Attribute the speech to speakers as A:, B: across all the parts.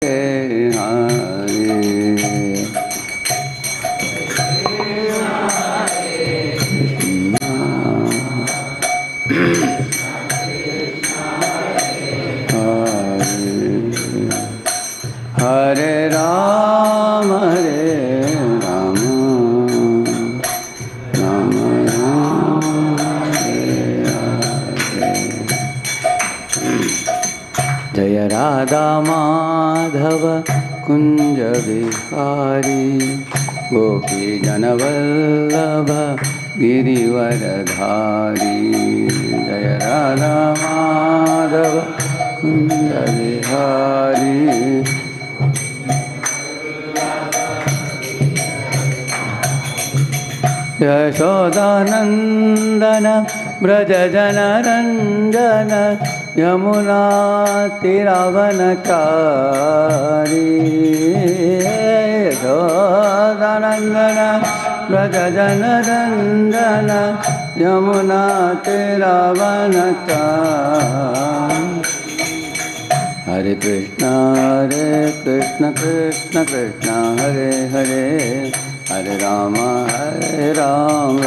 A: हरे राम राम राम हरे। जय राधा माधव कुंज विहारी गोपी जनवल्लभ गिरिवरधारी। जय राधा माधव कुंज विहारी यशोदानंदन ब्रज जनरंजन यमुना तीरावनचारी। यशोदानंदन ब्रज जनरंजन यमुना तीरावनचारी। हरे कृष्ण कृष्ण कृष्ण हरे हरे हरे राम राम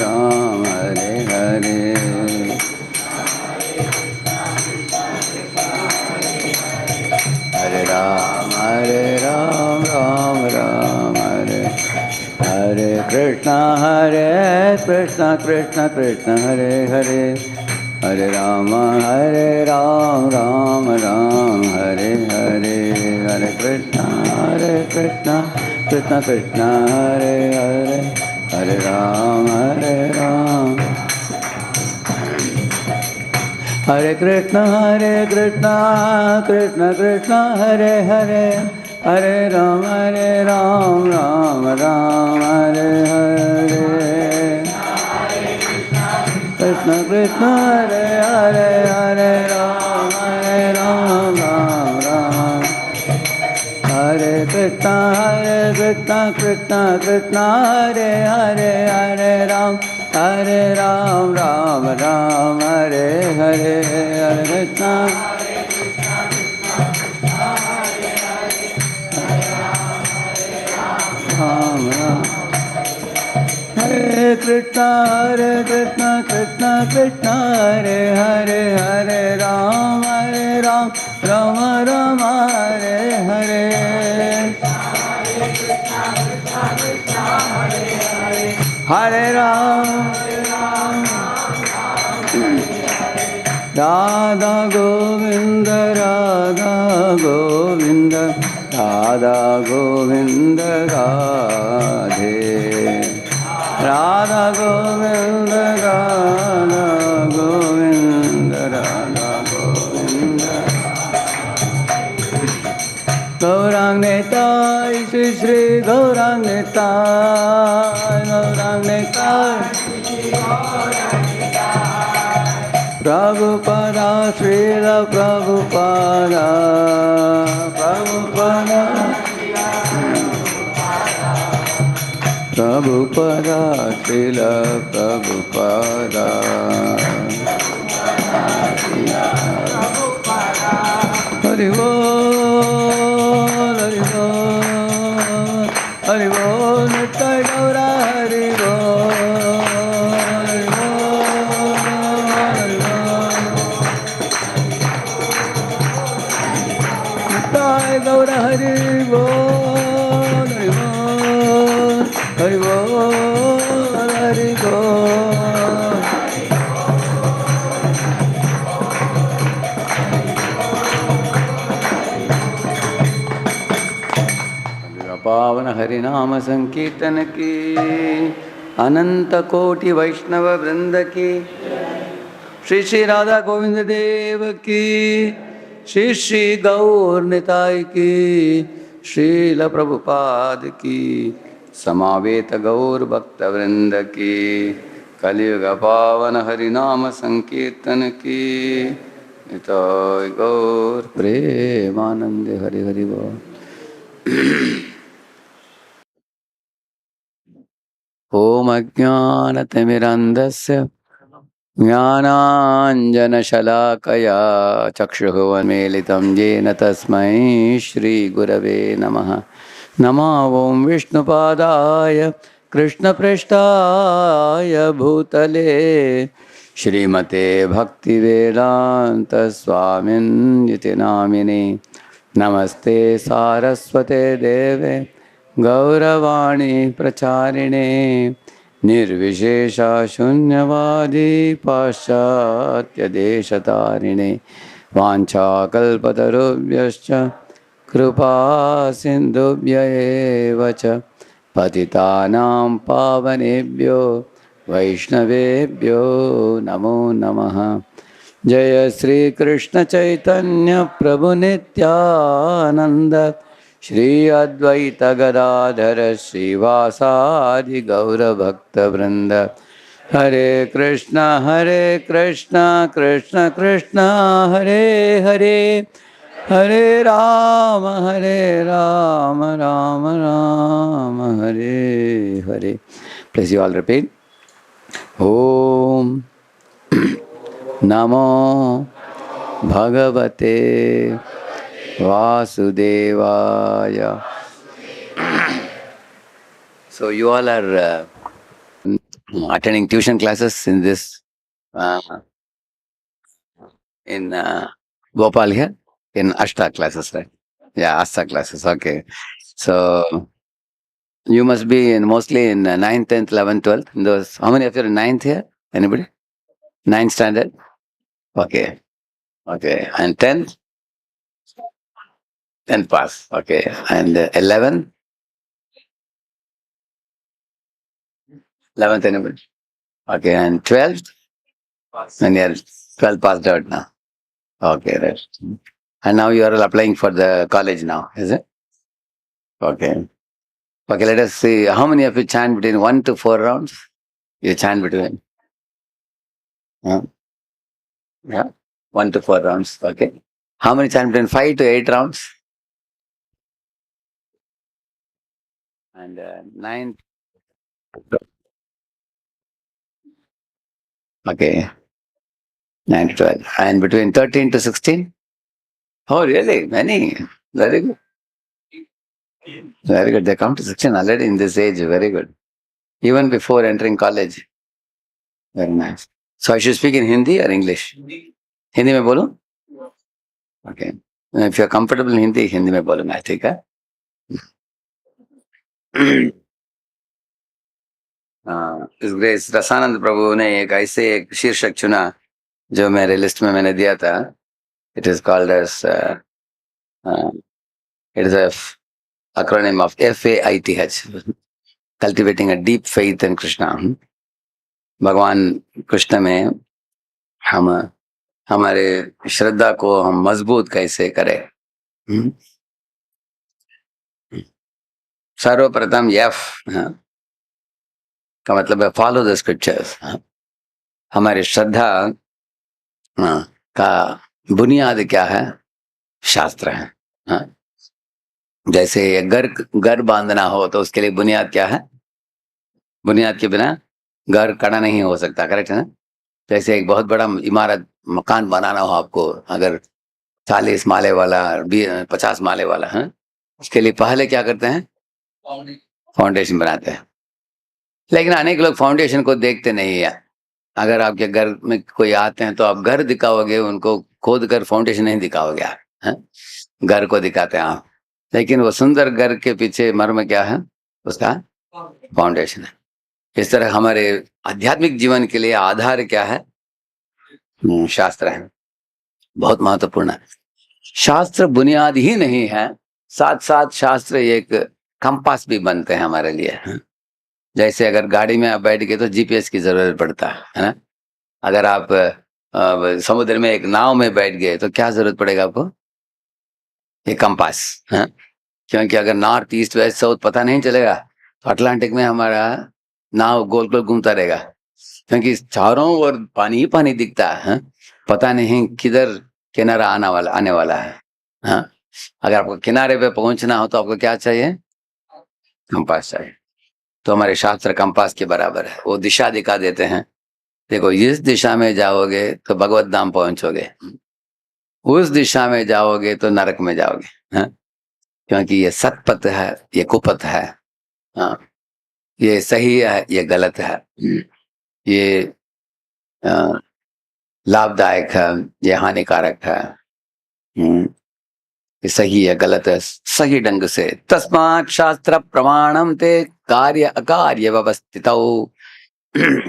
A: राम हरे हरे। हरे राम राम हरे हरे कृष्ण कृष्ण कृष्ण हरे हरे हरे राम राम हरे हरे। हरे कृष्ण कृष्ण कृष्ण हरे हरे हरे राम हरे कृष्ण कृष्ण कृष्ण हरे हरे हरे राम राम हरे हरे। कृष्ण कृष्ण हरे हरे हरे राम राम हरे कृष्ण कृष्ण कृष्ण हरे हरे हरे राम राम हरे हरे। हरे कृष्ण राम राम हरे कृष्ण कृष्ण कृष्ण हरे हरे हरे राम राम हरे हरे। हरे राम राधा गोविंद राधा गोविंद राधा गोविंद राधे। राधा गोविंद राधा गोविंद राधा गोविंद। गौरांग नेताय श्री श्री गौरांग नेताय गौरांग नेताय प्रभुपादा श्रील प्रभुपादा प्रभुपादा प्रभुपादा श्रील प्रभुपादा। हरि बोल हरि बोल हरि बोल नित्य गौरा हरि बोल हरि बोल नित्य गौरा हरि बोल हरि बोल हरि बोल। पावन हरि नाम संकीर्तन की अनंत कोटि वैष्णव वृंद की श्री श्री राधा गोविंद देव की श्री श्री गौर निताय की श्रील प्रभुपाद की समावेत गौर भक्त वृंद की कलियुग पावन हरि नाम संकीर्तन की निताय गौर प्रेमानंद हरि हरि बोल। ओम अज्ञानतिमिरन्धस्य ज्ञानाञ्जनशलाकया चक्षुरुन्मीलितं येन तस्मै श्रीगुरवे नमः। नमो ॐ विष्णुपादाय कृष्णपृष्ठाय भूतले श्रीमते भक्तिवेदान्तस्वामिन्निति नामिने। नमस्ते सारस्वते देवे गौरवाणी प्रचारिणे निर्विशेषा शून्यवादी पाश्चात्यदेशतारिणे वाञ्छाकल्पतरुभ्यश्च कृपा सिन्धुभ्य एव च पतितानां पावनेभ्यो वैष्णवेभ्यो नमो नमः। जय श्री कृष्ण चैतन्य प्रभु नित्यानंद श्री अद्वैत गदाधर श्रीवासादि गौर भक्त वृंद। हरे कृष्ण कृष्ण कृष्ण हरे हरे हरे राम राम राम हरे हरे। Please you all repeat. ओम नमो भगवते वासुदेवाय। So you all are attending tuition classes in this in Bhopal here in Ashta classes, right? Yeah, Asta classes. Okay. So you must be in mostly in 9th, 10th, 11th, 12th. In those, how many of you are in 9th here? Anybody? 9th standard? Okay. Okay. And 10th? 10th pass. Okay. And 11th? 11th anybody? Okay. And 12th? And you're 12 passed out now. Okay, right. And now you are applying for the college now, is it? Okay. Okay, let us see. How many of you chant between 1 to 4 rounds? You chant between? Huh? Yeah. 1 to 4 rounds. Okay. How many chant between 5 to 8 rounds? And 9. Okay. 9 to 12. And between 13 to 16? Oh, really? Many. Very good. Very good. They come to 16 already in this age. Very good. Even before entering college. Very nice. So I should speak in Hindi or English? Hindi में बोलूं? Okay. If you are comfortable in Hindi में बोलूंगा, ठीक है? इस रसानंद प्रभु ने एक ऐसे एक शीर्षक चुना जो मेरे लिस्ट में मैंने दिया था. It is called as it is a acronym of FAITH, cultivating a deep faith in Krishna. भगवान कृष्ण में हम हमारे श्रद्धा को हम मजबूत कैसे करें. सर्वप्रथम F का मतलब है फॉलो द स्क्रिप्चर्स. हमारी श्रद्धा का बुनियाद क्या है? शास्त्र है. जैसे घर बांधना हो तो उसके लिए बुनियाद क्या है? बुनियाद के बिना घर खड़ा नहीं हो सकता. करेक्ट है ना? जैसे एक बहुत बड़ा इमारत मकान बनाना हो आपको, अगर 40 माले वाला 50 माले वाला है, उसके लिए पहले क्या करते हैं? फाउंडेशन बनाते हैं. लेकिन अनेक लोग फाउंडेशन को देखते नहीं है. अगर आपके घर में कोई आते हैं तो आप घर दिखाओगे, उनको खोद कर फाउंडेशन नहीं दिखाओगे. घर को दिखाते हैं आप, लेकिन वो सुंदर घर के पीछे मर्म क्या है? उसका फाउंडेशन है. इस तरह हमारे आध्यात्मिक जीवन के लिए आधार क्या है? शास्त्र है. बहुत महत्वपूर्ण है. शास्त्र बुनियाद ही नहीं है, साथ साथ शास्त्र एक कंपास भी बनते हैं हमारे लिए. जैसे अगर गाड़ी में आप बैठ गए तो जीपीएस की जरूरत पड़ता है ना. अगर आप समुद्र में एक नाव में बैठ गए तो क्या जरूरत पड़ेगा आपको? एक कंपास. क्योंकि अगर नॉर्थ ईस्ट वेस्ट साउथ पता नहीं चलेगा तो अटलांटिक में हमारा नाव गोल गोल घूमता रहेगा, क्योंकि चारों ओर पानी ही पानी दिखता है. पता नहीं किधर किनारा आने वाला है. अगर आपको किनारे पे पहुंचना हो तो आपको क्या चाहिए? कंपास चाहिए. तो हमारे शास्त्र कंपास के बराबर है. वो दिशा दिखा देते हैं देखो, इस दिशा में जाओगे तो भगवत धाम पहुंचोगे, उस दिशा में जाओगे तो नरक में जाओगे। हाँ, क्योंकि ये सतपथ है, ये कुपथ है। हाँ, ये सही है, ये गलत है। ये अ, लाभदायक है, ये हानिकारक है। हम्म, ये सही है, गलत है, सही ढंग से। तस्मात् शास्त्र प्रमाणम ते कार्य अकार्य व्यवस्थित।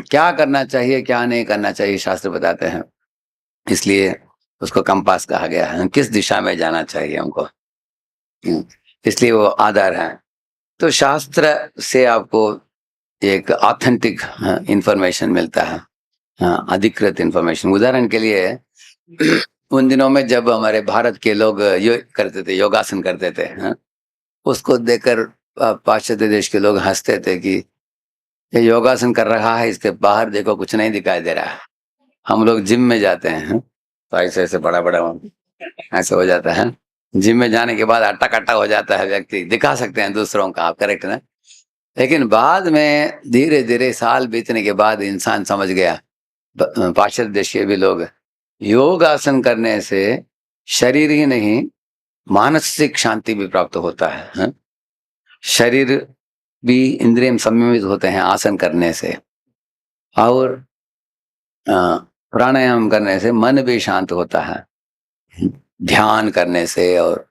A: क्या करना चाहिए, क्या नहीं करना चाहिए, शास्त्र बताते हैं। इसलिए उसको कंपास कहा गया है, किस दिशा में जाना चाहिए हमको। इसलिए वो आधार है। तो शास्त्र से आपको एक ऑथेंटिक इंफॉर्मेशन मिलता है, अधिकृत इंफॉर्मेशन। उदाहरण के लिए उन दिनों में जब हमारे भारत के लोग योग करते थे, योगासन करते थे, उसको देखकर पाश्चात्य देश के लोग हंसते थे कि ये योगासन कर रहा है, इसके बाहर देखो कुछ नहीं दिखाई दे रहा है। हम लोग जिम में जाते हैं, तो ऐसे ऐसे बड़ा बड़ा ऐसे हो जाता है। जिम में जाने के बाद अट्टा कट्टा हो जाता है व्यक्ति, दिखा सकते हैं दूसरों का, आप करेक्ट ना। लेकिन बाद में धीरे धीरे साल बीतने के बाद इंसान समझ गया, पाश्चात्य देश के भी लोग, योग आसन करने से शरीर ही नहीं, मानसिक शांति भी प्राप्त होता है, हाँ? शरीर भी इंद्रिय संयमित होते हैं आसन करने से, और प्राणायाम करने से मन भी शांत होता है। ध्यान करने से और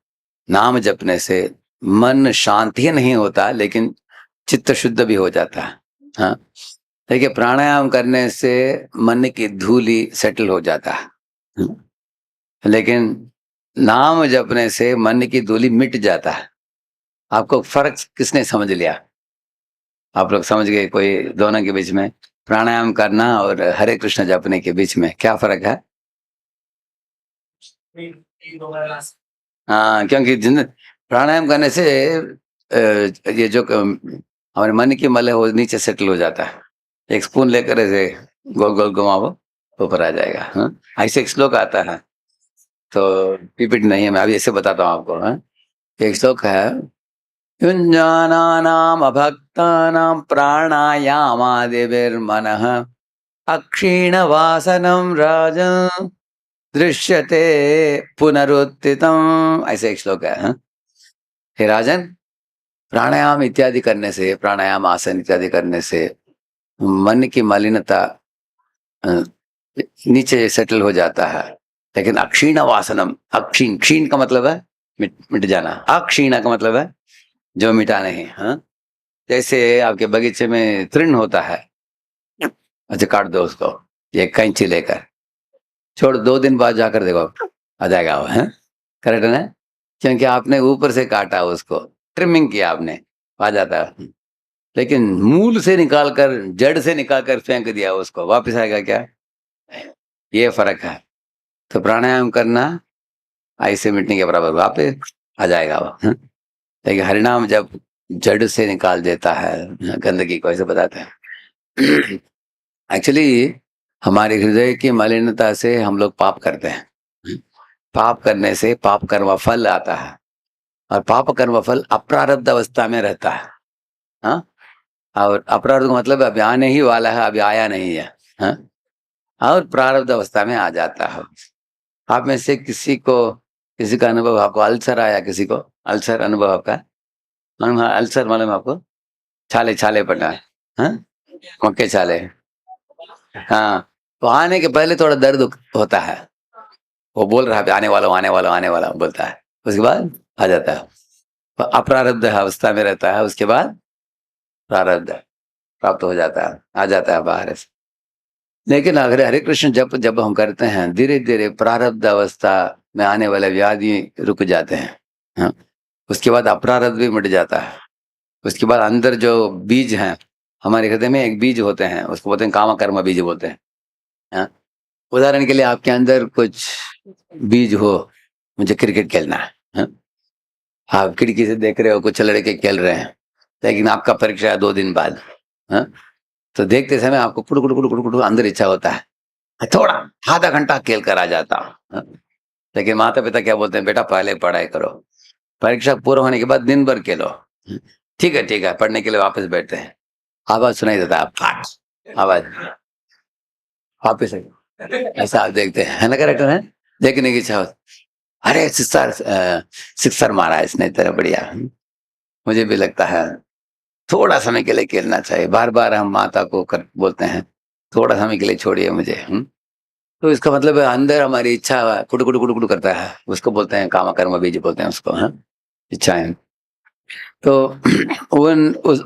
A: नाम जपने से मन शांत ही नहीं होता, लेकिन चित्त शुद्ध भी हो जाता है। हाँ, देखिए, प्राणायाम करने से मन की धूली सेटल हो जाता है, लेकिन नाम जपने से मन की धूली मिट जाता है। आपको फर्क किसने समझ लिया? आप लोग समझ गए कोई दोनों के बीच में, प्राणायाम करना और हरे कृष्ण जपने के बीच में क्या फर्क है? हाँ, क्योंकि जिन प्राणायाम करने से ये जो हमारे मन की मल है वो नीचे सेटल हो जाता है। एक स्पून लेकर ऐसे गोल गोल घुमाओ, ऊपर आ जाएगा। हाँ, ऐसे एक श्लोक आता है, तो पीपीटी नहीं है, मैं अभी ऐसे बताता हूँ आपको। हाँ, एक श्लोक है, युञ्जानानाम् अभक्तानां प्राणायामादिभिर्मनः अक्षीणवासनं राजन् दृश्यते पुनरुत्थितम्। ऐसे एक श्लोक है। हाँ? हे राजन, प्राणायाम इत्यादि करने से, प्राणायाम आसन इत्यादि करने से मन की मलिनता नीचे सेटल हो जाता है। लेकिन अक्षीण वासनम, अक्षीण, क्षीण का मतलब है मिट मिट जाना, अक्षीण का मतलब है जो मिटा नहीं। हाँ, जैसे आपके बगीचे में तृण होता है, अच्छा काट दो उसको एक कैंची लेकर, छोड़ 2 दिन बाद जाकर देखो आ जाएगा वो, है करेक्ट है ना? क्योंकि आपने ऊपर से काटा उसको, ट्रिमिंग किया आपने, आ जाता है। लेकिन मूल से निकाल कर, जड़ से निकाल कर फेंक दिया उसको, वापस आएगा क्या? ये फर्क है। तो प्राणायाम करना ऐसे मिटने के बराबर, वापस आ जाएगा वो, हाँ? लेकिन हरिनाम जब जड़ से निकाल देता है गंदगी को, ऐसे बताते हैं। एक्चुअली हमारे हृदय की मलिनता से हम लोग पाप करते हैं। पाप करने से पाप कर्म फल आता है, और पाप कर्म फल अप्रारब्ध अवस्था में रहता है। हाँ, और अपराध का मतलब अभी आने ही वाला है, अभी आया नहीं है। हाँ, और प्रारब्ध अवस्था में आ जाता है। आप में से किसी का अनुभव, आपको अल्सर आया, किसी को अल्सर अनुभव आपका? अल्सर मालूम आपको? छाले छाले पड़ा है, हाँ? मक्के छाले। हाँ, तो आने के पहले थोड़ा दर्द होता है, वो बोल रहा है आने वाला हूं, आने वाला हूं, आने वाला हूं बोलता है, उसके बाद आ जाता है। तो अप्रारब्ध अवस्था में रहता है, उसके बाद प्रारब्ध प्राप्त हो जाता है, आ जाता है बाहर से। लेकिन अगर हरे कृष्ण जब जब हम करते हैं, धीरे धीरे प्रारब्ध अवस्था में आने वाले व्याधि रुक जाते हैं। हाँ? उसके बाद अपरारब्ध भी मिट जाता है। उसके बाद अंदर जो बीज हैं, हमारे हृदय में एक बीज होते हैं, उसको बोलते हैं काम कर्म बीज बोलते हैं। हाँ? उदाहरण के लिए आपके अंदर कुछ बीज हो, मुझे क्रिकेट खेलना है, हाँ? आप खिड़की से देख रहे हो कुछ लड़के खेल रहे हैं, लेकिन आपका परीक्षा है 2 दिन बाद। हाँ? तो देखते समय आपको कुड़ कुड़ कुड़ कुड़ कुड़ अंदर इच्छा होता है, थोड़ा आधा घंटा खेल कर आ जाता हूँ। हाँ? लेकिन माता पिता क्या बोलते हैं, बेटा पहले पढ़ाई करो, परीक्षा पूरा होने के बाद दिन भर खेलो। ठीक है, पढ़ने के लिए वापस बैठते हैं, आवाज सुनाई देता है, फाट आवाज। वापिस ऐसा आप देखते हैं, है ना, करेक्टर है, देखने की इच्छा होती, अरे सिक्सर मारा है इसने, तेरा बढ़िया। मुझे भी लगता है थोड़ा समय के लिए खेलना चाहिए, बार बार हम माता को बोलते हैं थोड़ा समय के लिए छोड़िए मुझे। तो इसका मतलब है अंदर हमारी इच्छा कुड़ कुड़ कुड़ कुड़ करता है, उसको बोलते हैं कामा कर्म बीज बोलते हैं उसको, हाँ, इच्छाएं। तो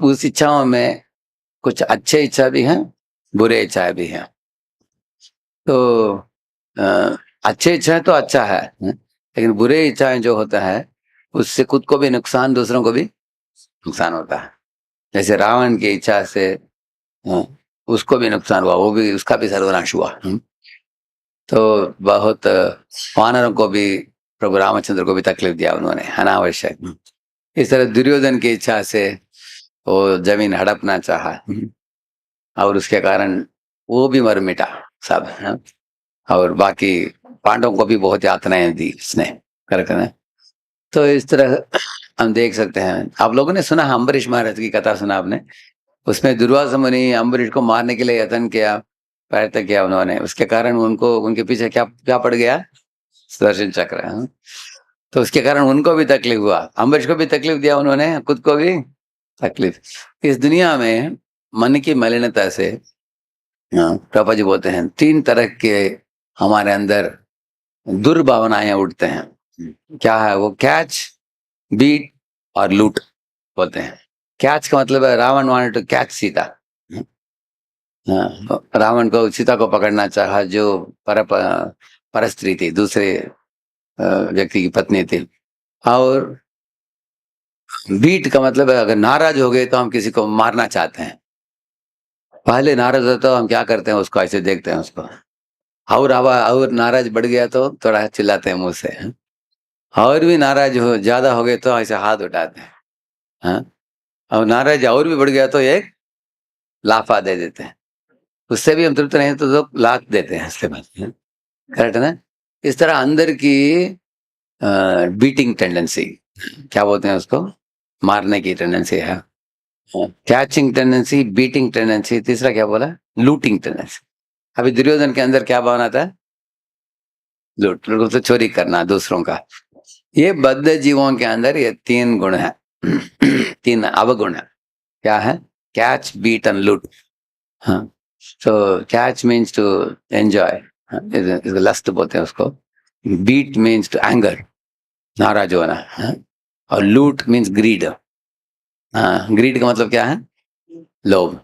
A: उस इच्छाओं में कुछ अच्छे इच्छा भी हैं, बुरे इच्छाएं भी हैं। तो अच्छे इच्छाएं तो अच्छा है, लेकिन बुरे इच्छाएं जो होता है उससे खुद को भी नुकसान, दूसरों को भी नुकसान होता है। जैसे रावण की इच्छा से उसको भी नुकसान हुआ, वो भी, उसका भी सर्वनाश हुआ। तो बहुत वानरों को भी, प्रभु रामचंद्र को भी तकलीफ दिया उन्होंने अनावश्यक। इस तरह दुर्योधन की इच्छा से वो जमीन हड़पना चाहा, और उसके कारण वो भी मर मिटा सब, और बाकी पांडवों को भी बहुत यातनाएं दी उसने, करेक्ट है ना। तो इस तरह हम देख सकते हैं। आप लोगों ने सुना अम्बरीश महाराज की कथा, सुना आपने? उसमें दुर्वासा मुनि अम्बरीश को मारने के लिए यत्न किया, प्रयत्न किया उन्होंने, उसके कारण उनको, उनके पीछे क्या क्या पड़ गया? सुदर्शन चक्र, तो उसके कारण उनको भी तकलीफ हुआ, अम्बरीश को भी तकलीफ दिया उन्होंने, खुद को भी तकलीफ। इस दुनिया में मन की मलिनता से, पापा जी बोलते हैं, 3 तरह के हमारे अंदर दुर्भावनाएं उठते हैं। क्या है वो? कैच, बीट और लूट बोलते हैं। कैच का मतलब है Ravan wanted to catch Sita, Ravan को सीता को पकड़ना चाहा, जो परस्त्री थी, दूसरे व्यक्ति की पत्नी थी। और बीट का मतलब है अगर नाराज हो गए तो हम किसी को मारना चाहते हैं। पहले नाराज होता तो हम क्या करते हैं, उसको ऐसे देखते हैं उसको, और नाराज बढ़ गया तो थोड़ा चिल्लाते हैं मुंह से, और भी नाराज हो ज्यादा हो गए तो ऐसे हाथ उठाते हैं, हाँ? और नाराज और भी बढ़ गया तो एक लाफा दे देते हैं, उससे भी हम तृप्त नहीं तो लोग लात देते हैं इसके बाद, करेक्ट है ना। इस तरह अंदर की बीटिंग टेंडेंसी, क्या बोलते हैं उसको, मारने की टेंडेंसी है, कैचिंग टेंडेंसी, बीटिंग टेंडेंसी, तीसरा क्या बोला? Looting tendency. अभी दुर्योधन के अंदर क्या भावना था? लूट, तो चोरी करना दूसरों का। ये बद्ध जीवों के अंदर ये 3 गुण है, 3 अवगुण है। क्या है? Catch, beat and loot. हाँ, तो catch means to enjoy, lust बोलते हैं उसको। बीट मीन्स टू एंगर, नाराज होना, और लूट मीन्स ग्रीड। हाँ, ग्रीड का मतलब क्या है? लोभ,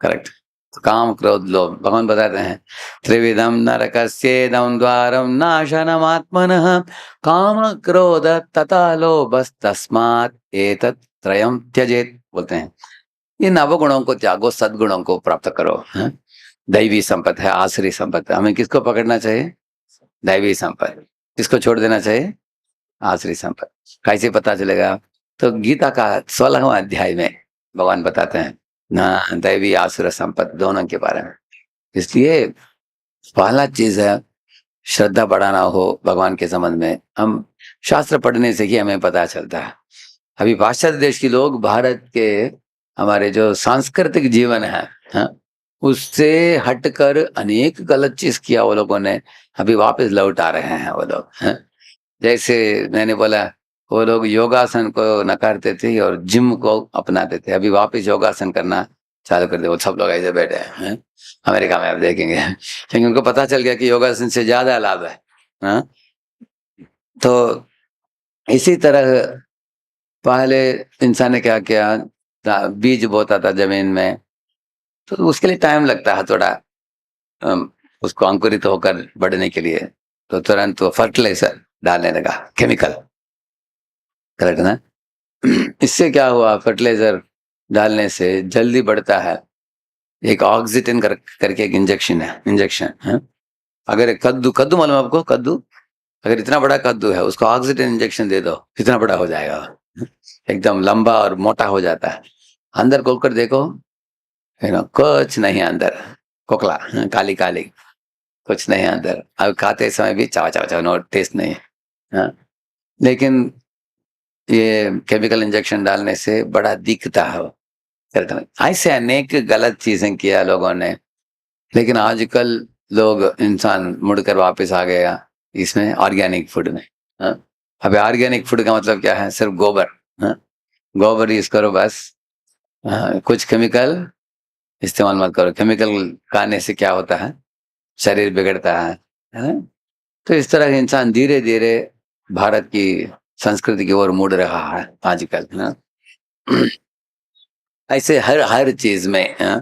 A: करेक्ट। तो काम, क्रोध, लोभ, भगवान बताते हैं त्रिविधम नरकस्येदं द्वारम नाशनमात्मनः काम क्रोध तथा लोभस्तस्मात् एतत् त्रयं त्यजेत, बोलते हैं इन अवगुणों को त्यागो, सद्गुणों को प्राप्त करो। दैवी संपत्ति है, आसुरी संपत्ति। हमें किसको पकड़ना चाहिए? दैवी संपत्ति। किसको छोड़ देना चाहिए? आसुरी संपत्ति। कैसे पता चलेगा? तो गीता का 16वां अध्याय में भगवान बताते हैं ना, दैवी आसुर संपत्ति दोनों के बारे में। इसलिए पहला चीज है श्रद्धा बढ़ाना हो भगवान के संबंध में, हम शास्त्र पढ़ने से ही हमें पता चलता है। अभी पाश्चात्य देश के लोग भारत के हमारे जो सांस्कृतिक जीवन है, उससे हटकर अनेक गलत चीज किया वो लोगों ने, अभी वापस लौट आ रहे हैं वो लोग, जैसे मैंने बोला, वो लोग योगासन को नकारते थे और जिम को अपनाते थे, अभी वापस योगासन करना चालू कर दे, वो सब लोग ऐसे बैठे हैं। अमेरिका में आप देखेंगे, क्योंकि उनको पता चल गया कि योगासन से ज्यादा लाभ है, हाँ? तो इसी तरह पहले इंसान ने क्या किया, बीज बोता था जमीन में, तो उसके लिए टाइम लगता है थोड़ा, उसको अंकुरित होकर बढ़ने के लिए, तो तुरंत वो फर्टिलाइजर डालने लगा, केमिकल, करेक्ट ना। इससे क्या हुआ, फर्टिलाइजर डालने से जल्दी बढ़ता है। एक ऑक्सीजन करके एक इंजेक्शन है। अगर एक कद्दू, कद्दू मालूम आपको? कद्दू, अगर इतना बड़ा कद्दू है उसको ऑक्सीजन इंजेक्शन दे दो, कितना बड़ा हो जाएगा, एकदम लंबा और मोटा हो जाता है। अंदर खोलकर देखो, कुछ नहीं अंदर, खोखला, काली काली, कुछ नहीं अंदर। अब खाते समय भी चावा चावा चावा, नो टेस्ट नहीं, हाँ? लेकिन ये केमिकल इंजेक्शन डालने से बड़ा दिखता है, ऐसे अनेक गलत चीजें किया लोगों ने। लेकिन आजकल लोग इंसान मुड़कर वापस आ गया इसमें ऑर्गेनिक फूड में। हाँ? अभी ऑर्गेनिक फूड का मतलब क्या है? सिर्फ गोबर। हाँ? गोबर यूज करो बस। हाँ, कुछ केमिकल इस्तेमाल मत करो। केमिकल खाने से क्या होता है? शरीर बिगड़ता है ना? तो इस तरह इंसान धीरे धीरे भारत की संस्कृति की ओर मुड़ रहा है आजकल ना। ऐसे हर हर चीज में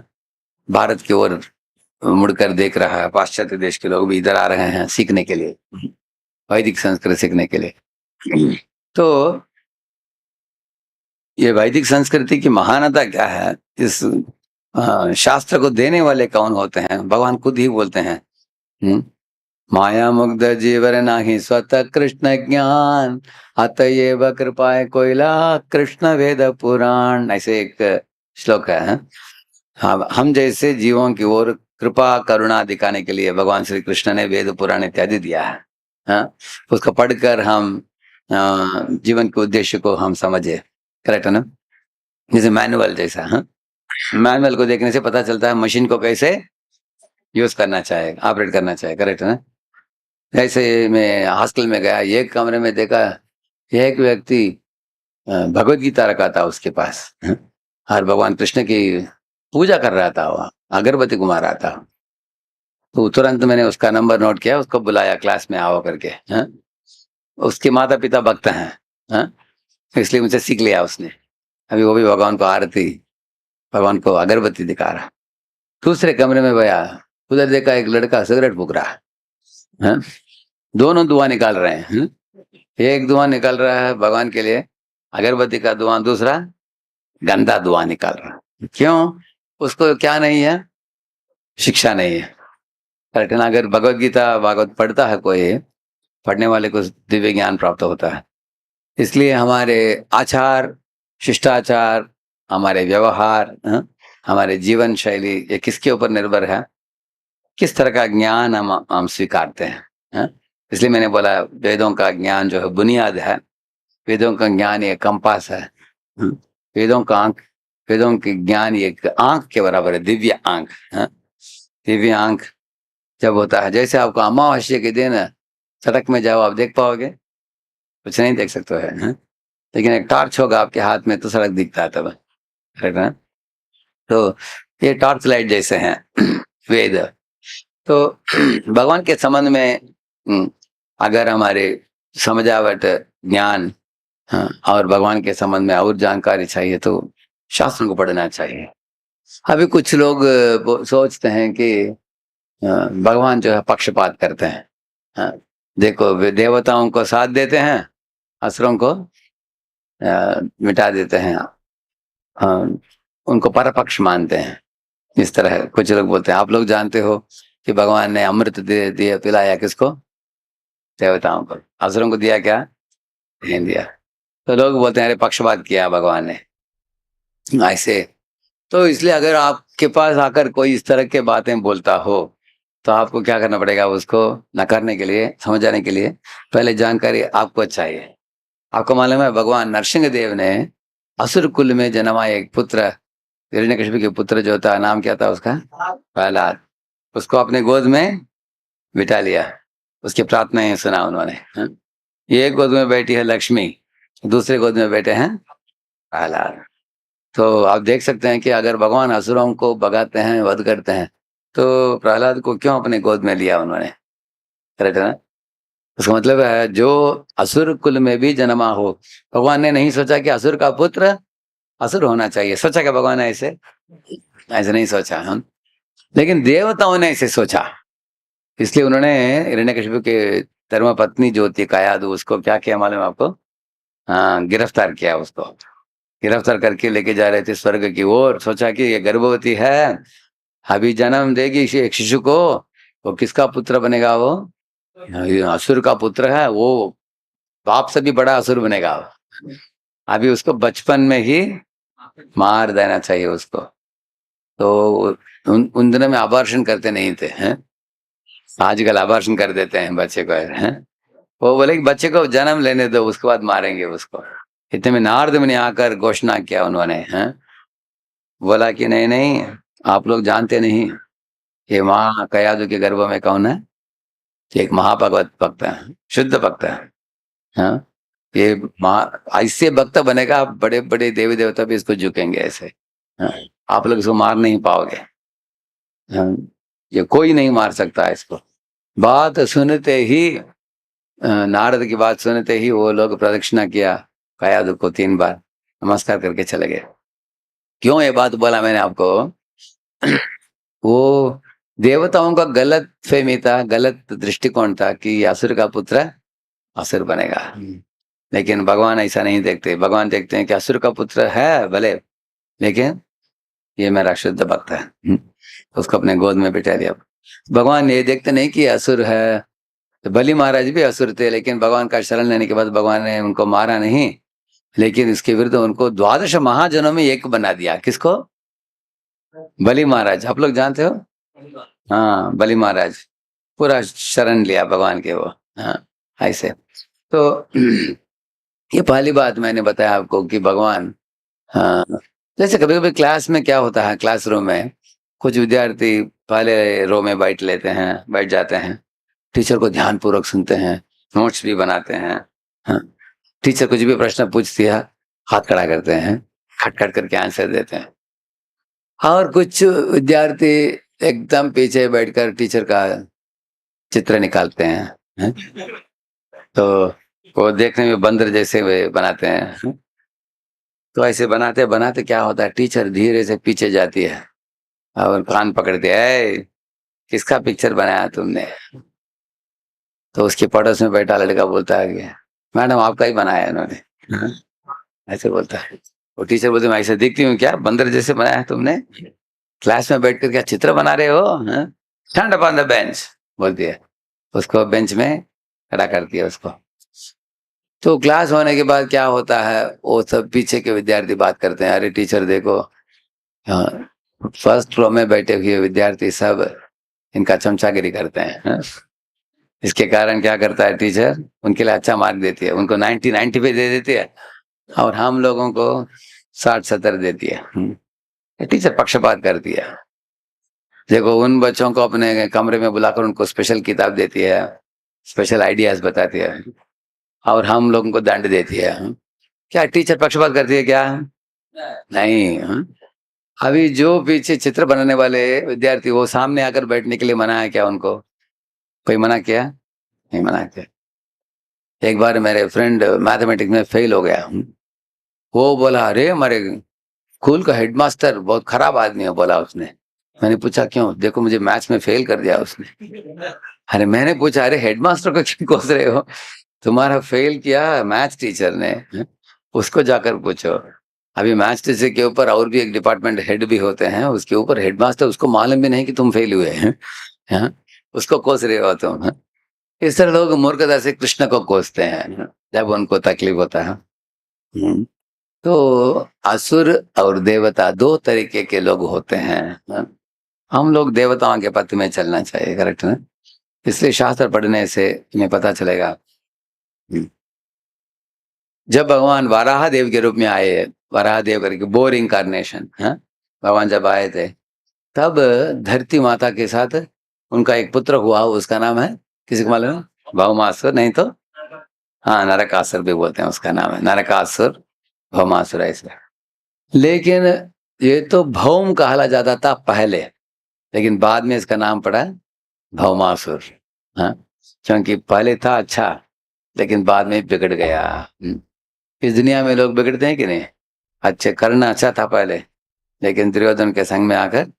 A: भारत की ओर मुड़कर देख रहा है। पाश्चात्य देश के लोग भी इधर आ रहे हैं सीखने के लिए, वैदिक संस्कृत सीखने के लिए। तो ये वैदिक संस्कृति की महानता क्या है? इस शास्त्र को देने वाले कौन होते हैं? भगवान खुद ही बोलते हैं, माया मुग्ध जीवर नाही स्वतः कृष्ण ज्ञान, अतएव कृपाए कोयला कृष्ण वेद पुराण, ऐसे एक श्लोक है। हाँ, हम जैसे जीवों की ओर कृपा करुणा दिखाने के लिए भगवान श्री कृष्ण ने वेद पुराण इत्यादि दिया है। हाँ, उसको पढ़कर हम जीवन के उद्देश्य को हम समझे। करेक्ट है ना? जैसे मैनुअल जैसा। हाँ, मैनुअल को देखने से पता चलता है मशीन को कैसे यूज करना चाहिए, ऑपरेट करना चाहिए। करेक्ट है ना? ऐसे मैं हॉस्टल में गया, एक कमरे में देखा एक व्यक्ति भगवत गीता रखा था उसके पास, और भगवान कृष्ण की पूजा कर रहा था, वह अगरबत्ती घुमा रहा था। तो तुरंत मैंने उसका नंबर नोट किया, उसको बुलाया क्लास में आओ करके। उसके माता पिता भक्त हैं, इसलिए मुझसे सीख लिया उसने। अभी वो भी भगवान को आरती, भगवान को अगरबत्ती दिखा रहा। दूसरे कमरे में गया, उधर देखा एक लड़का सिगरेट फूक रहा है। दोनों धुआं निकाल रहे हैं। एक धुआं निकल रहा है भगवान के लिए अगरबत्ती का धुआं, दूसरा गंदा धुआं निकाल रहा है। क्यों? उसको क्या नहीं है? शिक्षा नहीं है। करेक्ट है ना? अगर भगवत गीता भागवत पढ़ता है कोई, पढ़ने वाले को दिव्य ज्ञान प्राप्त होता है। इसलिए हमारे आचार शिष्टाचार, हमारे व्यवहार, हमारे जीवन शैली, ये किसके ऊपर निर्भर है? किस तरह का ज्ञान हम स्वीकारते हैं। इसलिए मैंने बोला वेदों का ज्ञान जो है बुनियाद है। वेदों का ज्ञान एक कंपास है। वेदों का आंख, वेदों के ज्ञान एक आंख के बराबर है, दिव्य आंख। दिव्य आंख जब होता है, जैसे आपको अमावस्या के दिन सड़क में जाओ, आप देख पाओगे? कुछ नहीं देख सकते है। लेकिन एक टॉर्च होगा आपके हाथ में तो सड़क दिखता है तब। है? तो ये टॉर्च लाइट जैसे हैं वेद। तो भगवान के संबंध में अगर हमारे समझावट ज्ञान, और भगवान के संबंध में और जानकारी चाहिए तो शास्त्रों को पढ़ना चाहिए। अभी कुछ लोग सोचते हैं कि भगवान जो है पक्षपात करते हैं। देखो, वे देवताओं को साथ देते हैं, असुरों को मिटा देते हैं। उनको परपक्ष मानते हैं। इस तरह कुछ लोग बोलते हैं। आप लोग जानते हो कि भगवान ने अमृत दे दिया, पिलाया किसको? देवताओं को। असुरों को दिया क्या? नहीं दिया। तो लोग बोलते हैं अरे पक्षपात किया भगवान ने ऐसे। तो इसलिए अगर आपके पास आकर कोई इस तरह के बातें बोलता हो तो आपको क्या करना पड़ेगा? उसको नकारने के लिए, समझाने के लिए पहले जानकारी आपको चाहिए। आपको मालूम है भगवान नरसिंह देव ने असुर कुल में जन्मा एक पुत्र, हिरण्यकशिपु के पुत्र जो था, नाम क्या था उसका? प्रहलाद। उसको अपने गोद में बिठा लिया, उसकी प्रार्थनाएं सुना उन्होंने। ये एक गोद में बैठी है लक्ष्मी, दूसरे गोद में बैठे हैं प्रहलाद। तो आप देख सकते हैं कि अगर भगवान असुरों को भगाते हैं, वध करते हैं, तो प्रहलाद को क्यों अपने गोद में लिया उन्होंने? करेक्ट है ना? उसका मतलब है जो असुर कुल में भी जन्मा हो, भगवान ने नहीं सोचा कि असुर का पुत्र असुर होना चाहिए। सोचा क्या भगवान ने? ऐसे ऐसे नहीं सोचा हम, लेकिन देवताओं ने ऐसे सोचा। इसलिए उन्होंने हिरण्यकशिपु के धर्म पत्नी जो थी कायादु, उसको क्या किया मालूम है आपको? हाँ, गिरफ्तार किया। उसको गिरफ्तार करके लेके जा रहे थे स्वर्ग की ओर। सोचा कि ये गर्भवती है, अभी जन्म देगी एक शिशु को, वो किसका पुत्र बनेगा? वो असुर का पुत्र है, वो बाप से भी बड़ा असुर बनेगा। अभी उसको बचपन में ही मार देना चाहिए उसको। तो उन दिनों में अबॉर्शन करते नहीं थे, हैं? आजकल अबॉर्शन कर देते हैं बच्चे को, हैं? वो बोले कि बच्चे को जन्म लेने दो, उसके बाद मारेंगे उसको। इतने में नारद मुनि आकर घोषणा किया उन्होंने, हैं? बोला कि नहीं नहीं, आप लोग जानते नहीं, ये महाकयादु के गर्भ में कौन है? एक महाभगवत भक्त है, शुद्ध भक्त है। हाँ, ये ऐसे भक्त बनेगा, बड़े बड़े देवी देवता भी इसको झुकेंगे ऐसे। हाँ, आप लोग इसको मार नहीं पाओगे। हाँ, ये कोई नहीं मार सकता है इसको। बात सुनते ही नारद की बात सुनते ही वो लोग प्रदक्षिणा किया कयादु को 3 बार, नमस्कार करके चले गए। क्यों ये बात बोला मैंने आपको? वो देवताओं का गलत फहमी था, गलत दृष्टिकोण था कि असुर का पुत्र असुर बनेगा। लेकिन भगवान ऐसा नहीं देखते। भगवान देखते हैं कि असुर का पुत्र है भले, लेकिन ये मेरा शुद्ध भक्त है। उसको अपने गोद में बिठा दिया। भगवान ये देखते नहीं कि असुर है। तो बलि महाराज भी असुर थे, लेकिन भगवान का शरण लेने के बाद भगवान ने उनको मारा नहीं, लेकिन इसके विरुद्ध उनको 12 महाजनों में एक बना दिया। किसको? बलि महाराज। आप लोग जानते हो? हाँ, बलि महाराज पूरा शरण लिया भगवान के वो। हाँ, ऐसे तो ये पहली बात मैंने बताया आपको कि भगवान, हाँ, जैसे कभी कभी क्लास में क्या होता है, क्लासरूम में कुछ विद्यार्थी पहले रो में बैठ जाते हैं, टीचर को ध्यान पूर्वक सुनते हैं, नोट्स भी बनाते हैं। हाँ, टीचर कुछ भी प्रश्न पूछती है, हाथ खड़ा करते हैं, खट खट करके आंसर देते हैं। और कुछ विद्यार्थी एकदम पीछे बैठकर टीचर का चित्र निकालते हैं। तो वो देखने में बंदर जैसे वे बनाते हैं। तो ऐसे बनाते बनाते क्या होता है, टीचर धीरे से पीछे जाती है और कान पकड़ते है, किसका पिक्चर बनाया तुमने? तो उसके पड़ोस में बैठा लड़का बोलता है कि मैडम आपका ही बनाया है इन्होंने। ऐसे बोलता है। वो टीचर बोलते मैं ऐसे दिखती हूँ क्या, बंदर जैसे बनाया है तुमने? क्लास में बैठकर क्या चित्र बना रहे हो? Stand up on the bench बोलती है। उसको बेंच में खड़ा करती है उसको। तो क्लास होने के बाद क्या होता है, वो सब पीछे के विद्यार्थी बात करते हैं, अरे टीचर देखो, हाँ, फर्स्ट रो में बैठे हुए विद्यार्थी सब इनका चमचागिरी करते हैं। इसके कारण क्या करता है टीचर, उनके लिए अच्छा मार्क देती है, उनको 90 पे दे देती है और हम लोगों को 60-70 देती है। टीचर पक्षपात करती है। देखो, उन बच्चों को अपने कमरे में बुलाकर उनको स्पेशल किताब देती है, स्पेशल आइडियाज बताती है, और हम लोगों को दंड देती है। क्या टीचर पक्षपात करती है क्या? नहीं। अभी जो पीछे चित्र बनाने वाले विद्यार्थी, वो सामने आकर बैठने के लिए मना है क्या उनको? कोई मना किया? नहीं मना किया। एक बार मेरे फ्रेंड मैथमेटिक्स में फेल हो गया। वो बोला अरे हमारे स्कूल का हेडमास्टर बहुत खराब आदमी है, बोला उसने। मैंने पूछा क्यों? देखो मुझे मैथ्स में फेल कर दिया उसने। अरे मैंने पूछा अरे हेडमास्टर को क्यों कोस रहे हो? तुम्हारा फेल किया मैथ्स टीचर ने, उसको जाकर पूछो। अभी मैथ्स टीचर के ऊपर और भी एक डिपार्टमेंट हेड भी होते हैं, उसके ऊपर हेडमास्टर, उसको मालूम भी नहीं कि तुम फेल हुए हैं। उसको कोस रहे हो तुम। इस तरह लोग मूर्खता से कृष्ण को कोसते हैं जब उनको तकलीफ होता है। तो असुर और देवता 2 तरीके के लोग होते हैं। हम लोग देवताओं के पथ में चलना चाहिए, करेक्ट ना? इसलिए शास्त्र पढ़ने से हमें पता चलेगा। जब भगवान वाराह देव के रूप में आए, वाराह देव करके बोर इंकारनेशन, भगवान जब आए थे, तब धरती माता के साथ उनका एक पुत्र हुआ, उसका नाम है, किसी को मालूम है? भौमासुर, नहीं तो हाँ, नरकासुर भी बोलते हैं, उसका नाम है नरकासुर, भौमासुर ऐसे। लेकिन ये तो भौम कहला जाता था पहले, लेकिन बाद में इसका नाम पड़ा भौमासुर। हाँ, क्योंकि पहले था अच्छा, लेकिन बाद में बिगड़ गया। इस दुनिया में लोग बिगड़ते हैं कि नहीं? अच्छे करना अच्छा था पहले, लेकिन दुर्योधन के संग में आकर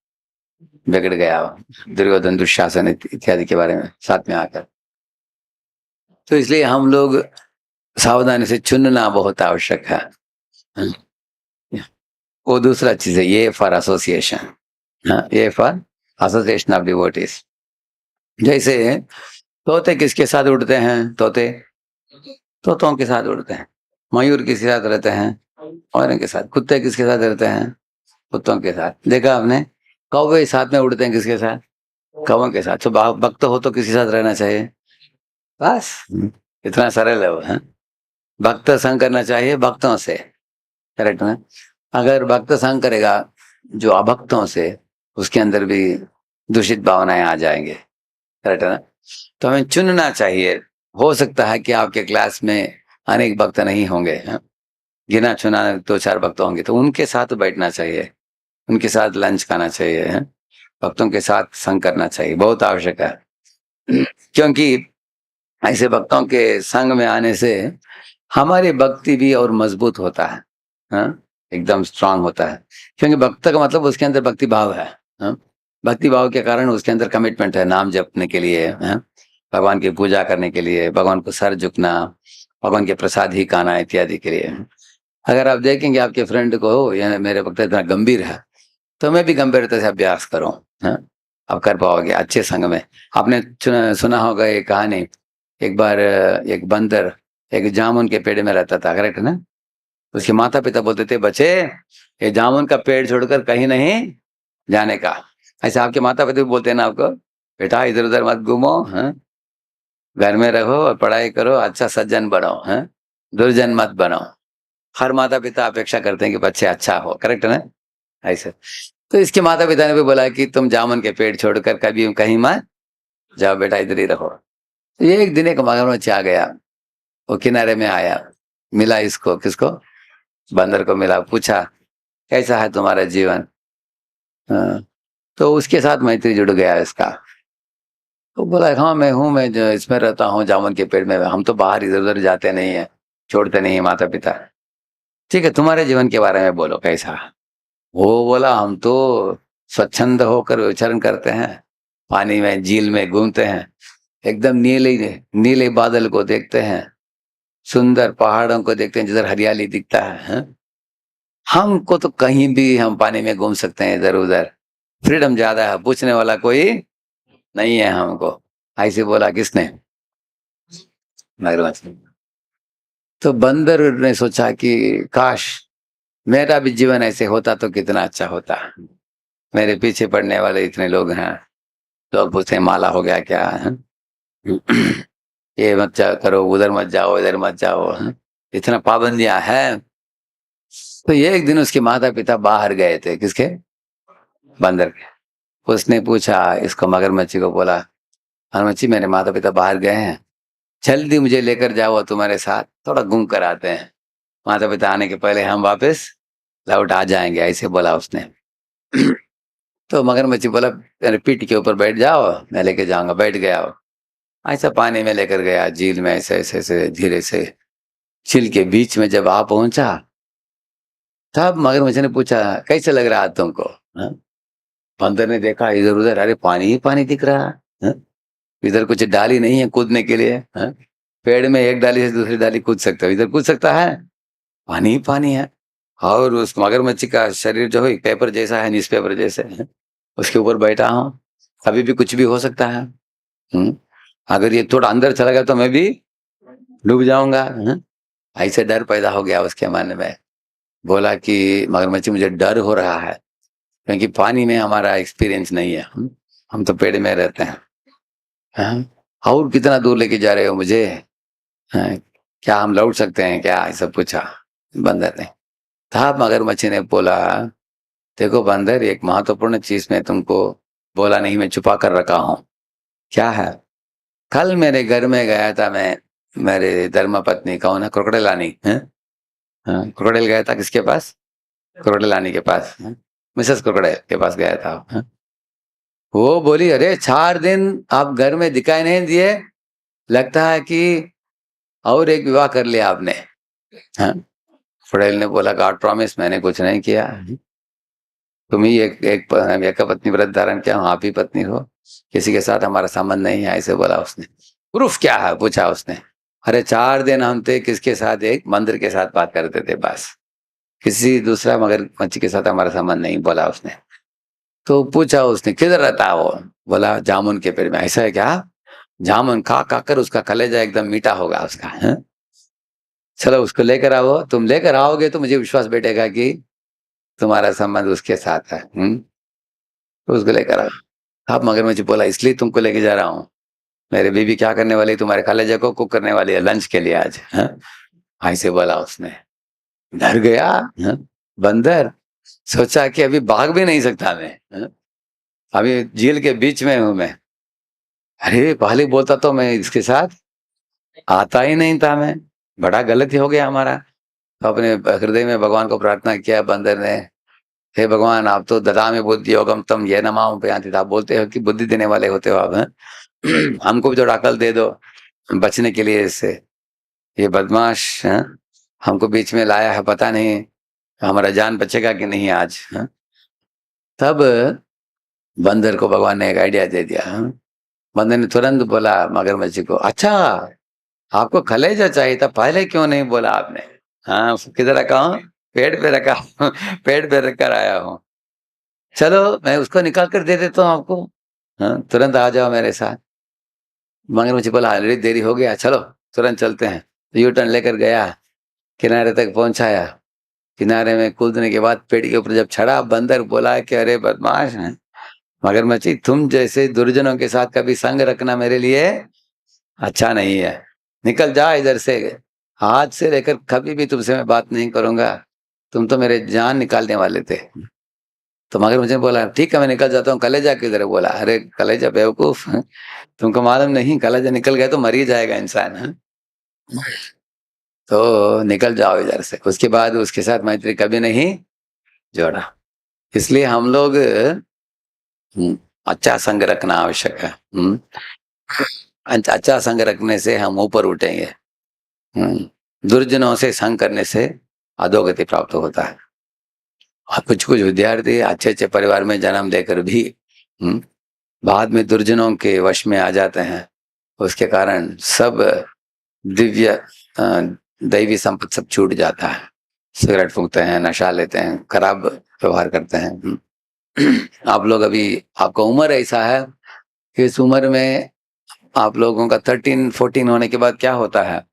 A: बिगड़ गया। दुर्योधन, दुशासन इत्यादि के बारे में साथ में आकर। तो इसलिए हम लोग सावधानी से चुनना बहुत आवश्यक है। वो दूसरा चीज है, ये फॉर एसोसिएशन। ये फॉर एसोसिएशन ऑफ डिवोटीज। जैसे तोते किसके साथ उड़ते हैं? तोते तोतों के साथ उड़ते हैं। मयूर किसके साथ रहते हैं? मयूरों के साथ। कुत्ते किसके साथ रहते हैं? कुत्तों के साथ। देखा आपने? कौवे साथ में उड़ते हैं किसके साथ? कौवों के साथ। तो भक्त हो तो किसके साथ रहना चाहिए? बस इतना सरल है वो। भक्त संग करना चाहिए भक्तों से, करेक्ट ना? अगर भक्त संग करेगा जो अभक्तों से, उसके अंदर भी दूषित भावनाएं आ जाएंगे, करेक्ट है ना। तो हमें चुनना चाहिए। हो सकता है कि आपके क्लास में अनेक भक्त नहीं होंगे, हाँ? गिना चुना 2-4 भक्त होंगे, तो उनके साथ बैठना चाहिए, उनके साथ लंच खाना चाहिए, हाँ? भक्तों के साथ संग करना चाहिए, बहुत आवश्यक है। क्योंकि ऐसे भक्तों के संग में आने से हमारी भक्ति भी और मजबूत होता है, हाँ? एकदम स्ट्रांग होता है। क्योंकि भक्त का मतलब उसके अंदर भक्ति भाव है, हाँ? भक्ति भाव के कारण उसके अंदर कमिटमेंट है, नाम जपने के लिए, हाँ? भगवान की पूजा करने के लिए, भगवान को सर झुकना, भगवान के प्रसाद ही खाना इत्यादि के लिए। अगर आप देखेंगे आपके फ्रेंड को या मेरे भक्त इतना गंभीर है, तो मैं भी गंभीरता से अभ्यास करो, हाँ? आप कर पाओगे अच्छे संग में। आपने सुना होगा ये कहानी, एक बार एक बंदर एक जामुन के पेड़ में रहता था, करेक्ट है ना। उसके माता पिता बोलते थे, बच्चे ये जामुन का पेड़ छोड़कर कहीं नहीं जाने का। ऐसे आपके माता पिता भी बोलते हैं ना आपको, बेटा इधर उधर मत घूमो, हाँ? घर में रहो और पढ़ाई करो, अच्छा सज्जन बनो, हाँ? दुर्जन मत बनो। हर माता पिता अपेक्षा करते हैं कि बच्चे अच्छा हो, करेक्ट है ना। ऐसे तो इसके माता पिता ने भी बोला कि तुम जामुन के पेड़ छोड़कर कभी कहीं मत जाओ, बेटा इधर ही रहो। तो ये एक दिन एक मगरमच्छ आ गया, वो किनारे में आया, मिला इसको, किसको, बंदर को मिला, पूछा कैसा है तुम्हारा जीवन, हाँ? तो उसके साथ मैत्री जुड़ गया इसका। तो बोला हाँ मैं हूँ, मैं जो इसमें रहता हूँ जामुन के पेड़ में, हम तो बाहर इधर उधर जाते नहीं है, छोड़ते नहीं है माता पिता। ठीक है, तुम्हारे जीवन के बारे में बोलो कैसा। वो बोला हम तो स्वच्छंद होकर विचरण करते हैं, पानी में झील में घूमते हैं, एकदम नीले नीले बादल को देखते हैं, सुंदर पहाड़ों को देखते हैं जिधर हरियाली दिखता है, हाँ? हमको तो कहीं भी हम पानी में घूम सकते हैं, इधर उधर फ्रीडम ज्यादा है, पूछने वाला कोई नहीं है हमको। ऐसे बोला किसने, मगरमच्छ ने। तो बंदर ने सोचा कि काश मेरा भी जीवन ऐसे होता तो कितना अच्छा होता। मेरे पीछे पड़ने वाले इतने लोग हैं, लोग पूछते हैं माला हो गया क्या, हाँ? ये मत करो, उधर मत जाओ, इधर मत जाओ, हाँ? इतना पाबंदियां हैं। तो ये एक दिन उसके माता पिता बाहर गए थे, किसके, बंदर के। उसने पूछा इसको, मगरमच्छी को बोला, मगरमच्छी मेरे माता पिता बाहर गए हैं, जल्दी मुझे लेकर जाओ तुम्हारे साथ, थोड़ा घूम कर आते हैं, माता पिता आने के पहले हम वापस लौट आ जाएंगे, ऐसे बोला उसने। तो मगरमच्छी बोला मेरे पीठ के ऊपर बैठ जाओ, मैं लेके जाऊंगा, बैठ गया वो। ऐसा पानी में लेकर गया, झील में ऐसे ऐसे ऐसे धीरे से, झील के बीच में जब आ पहुंचा, तब मगरमच्छ ने पूछा कैसे लग रहा है तुमको, हाँ? बंदर ने देखा इधर उधर, अरे पानी ही पानी दिख रहा है, हाँ? इधर कुछ डाली नहीं है कूदने के लिए, हाँ? पेड़ में एक डाली से दूसरी डाली कूद सकता है, इधर कूद सकता है, पानी ही पानी है। और उस मगरमच्छ का शरीर जो है पेपर जैसा है, न्यूज पेपर जैसे है, उसके ऊपर बैठा हूँ, कभी भी कुछ भी हो सकता है, हम्म? अगर ये थोड़ा अंदर चला गया तो मैं भी डूब जाऊंगा, हाँ? ऐसे डर पैदा हो गया उसके मन में। बोला कि मगरमच्छ मुझे डर हो रहा है, क्योंकि पानी में हमारा एक्सपीरियंस नहीं है, हम तो पेड़ में रहते हैं, हाँ? और कितना दूर लेके जा रहे हो मुझे, हाँ? क्या हम लौट सकते हैं क्या, ऐसा पूछा बंदर ने। था मगरमच्छ ने बोला देखो बंदर, एक महत्वपूर्ण चीज में तुमको बोला नहीं, मैं छुपा कर रखा हूँ। क्या है, कल मेरे घर में गया था मैं, मेरे धर्म पत्नी कौन है, क्रोकोडाइल है, हाँ? क्रोकोडाइल गया था किसके पास, क्रोकोडाइल के पास, हाँ? मिसेस क्रोकोडाइल के पास गया था, हाँ? वो बोली अरे 4 दिन आप घर में दिखाई नहीं दिए, लगता है कि और एक विवाह कर लिया आपने, हाँ? क्रोकोडाइल ने बोला गॉड प्रॉमिस, मैंने कुछ नहीं किया, तुम ही एक पत्नी व्रत धारण किया, आप ही पत्नी हो, किसी के साथ हमारा संबंध नहीं है, ऐसे बोला उसने। प्रूफ क्या है पूछा उसने। अरे 4 दिन हम थे किसके साथ, एक मंदिर के साथ बात करते थे बस, किसी दूसरा मगरमच्छ के साथ हमारा संबंध नहीं, बोला उसने। तो पूछा उसने किधर रहता है वो, बोला जामुन के पेड़ में। ऐसा है क्या, जामुन खा खा कर उसका कलेजा एकदम मीठा होगा उसका, है? चलो उसको लेकर आओ, तुम लेकर आओगे तो मुझे विश्वास बैठेगा कि तुम्हारा संबंध उसके साथ है, तो उसको लेकर आओ। आप मगरमच्छ बोला इसलिए तुमको लेके जा रहा हूँ, मेरे बीबी क्या करने वाली, तुम्हारे कलेजा को कुक करने वाली है लंच के लिए आज, है? ऐसे बोला उसने। डर गया, है? बंदर सोचा कि अभी भाग भी नहीं सकता मैं, है? अभी झील के बीच में हूं मैं। अरे पहले बोलता तो मैं इसके साथ आता ही नहीं था मैं, बड़ा गलत ही हो गया हमारा। तो अपने हृदय में भगवान को प्रार्थना किया बंदर ने, हे भगवान आप तो ददामि बुद्धि योगम तम ये नमाम प्रयान्ति, आप बोलते हो कि बुद्धि देने वाले होते हो आप, हैं? हमको भी थोड़ा अकल दे दो बचने के लिए इससे। ये बदमाश हैं? हमको बीच में लाया है, पता नहीं हमारा जान बचेगा कि नहीं आज, हैं? तब बंदर को भगवान ने एक आइडिया दे दिया, हैं? बंदर ने तुरंत बोला मगरमच्छ को, अच्छा आपको कलेजा चाहिए था, पहले क्यों नहीं बोला आपने? हाँ किधर रखा हूँ? पेड़ पे रखा हूँ, पेड़ पे रख कर आया हूँ। चलो मैं उसको निकाल कर दे देता हूँ आपको, हाँ तुरंत आ जाओ मेरे साथ। मगरमच्छ बोला अरे देरी हो गया, चलो तुरंत चलते हैं। तो यू टर्न लेकर गया, किनारे तक पहुंचाया। किनारे में कूदने के बाद पेड़ के ऊपर जब चढ़ा, बंदर बोला कि अरे बदमाश है मगरमच्छी, तुम जैसे दुर्जनों के साथ कभी संग रखना मेरे लिए अच्छा नहीं है, निकल जा इधर से। आज से लेकर कभी भी तुमसे मैं बात नहीं करूंगा, तुम तो मेरे जान निकालने वाले थे। तो मगरमच्छ ने बोला ठीक है मैं निकल जाता हूँ, कलेजा किधर? बोला अरे कलेजा बेवकूफ, तुमको मालूम नहीं कलेजा निकल गया तो मर ही जाएगा इंसान, है? तो निकल जाओ इधर से। उसके बाद उसके साथ मैत्री कभी नहीं जोड़ा। इसलिए हम लोग अच्छा संग रखना आवश्यक है। अच्छा संग रखने से हम ऊपर उठेंगे। दुर्जनों से संग करने से अधोगति प्राप्त होता है। और कुछ कुछ विद्यार्थी अच्छे अच्छे परिवार में जन्म लेकर भी बाद में दुर्जनों के वश में आ जाते हैं। उसके कारण सब दिव्य दैवी संपत्ति सब छूट जाता है। सिगरेट फूंकते हैं, नशा लेते हैं, खराब व्यवहार करते हैं। आप लोग अभी, आपका उम्र ऐसा है कि इस उम्र में आप लोगों का 13-14 होने के बाद क्या होता है,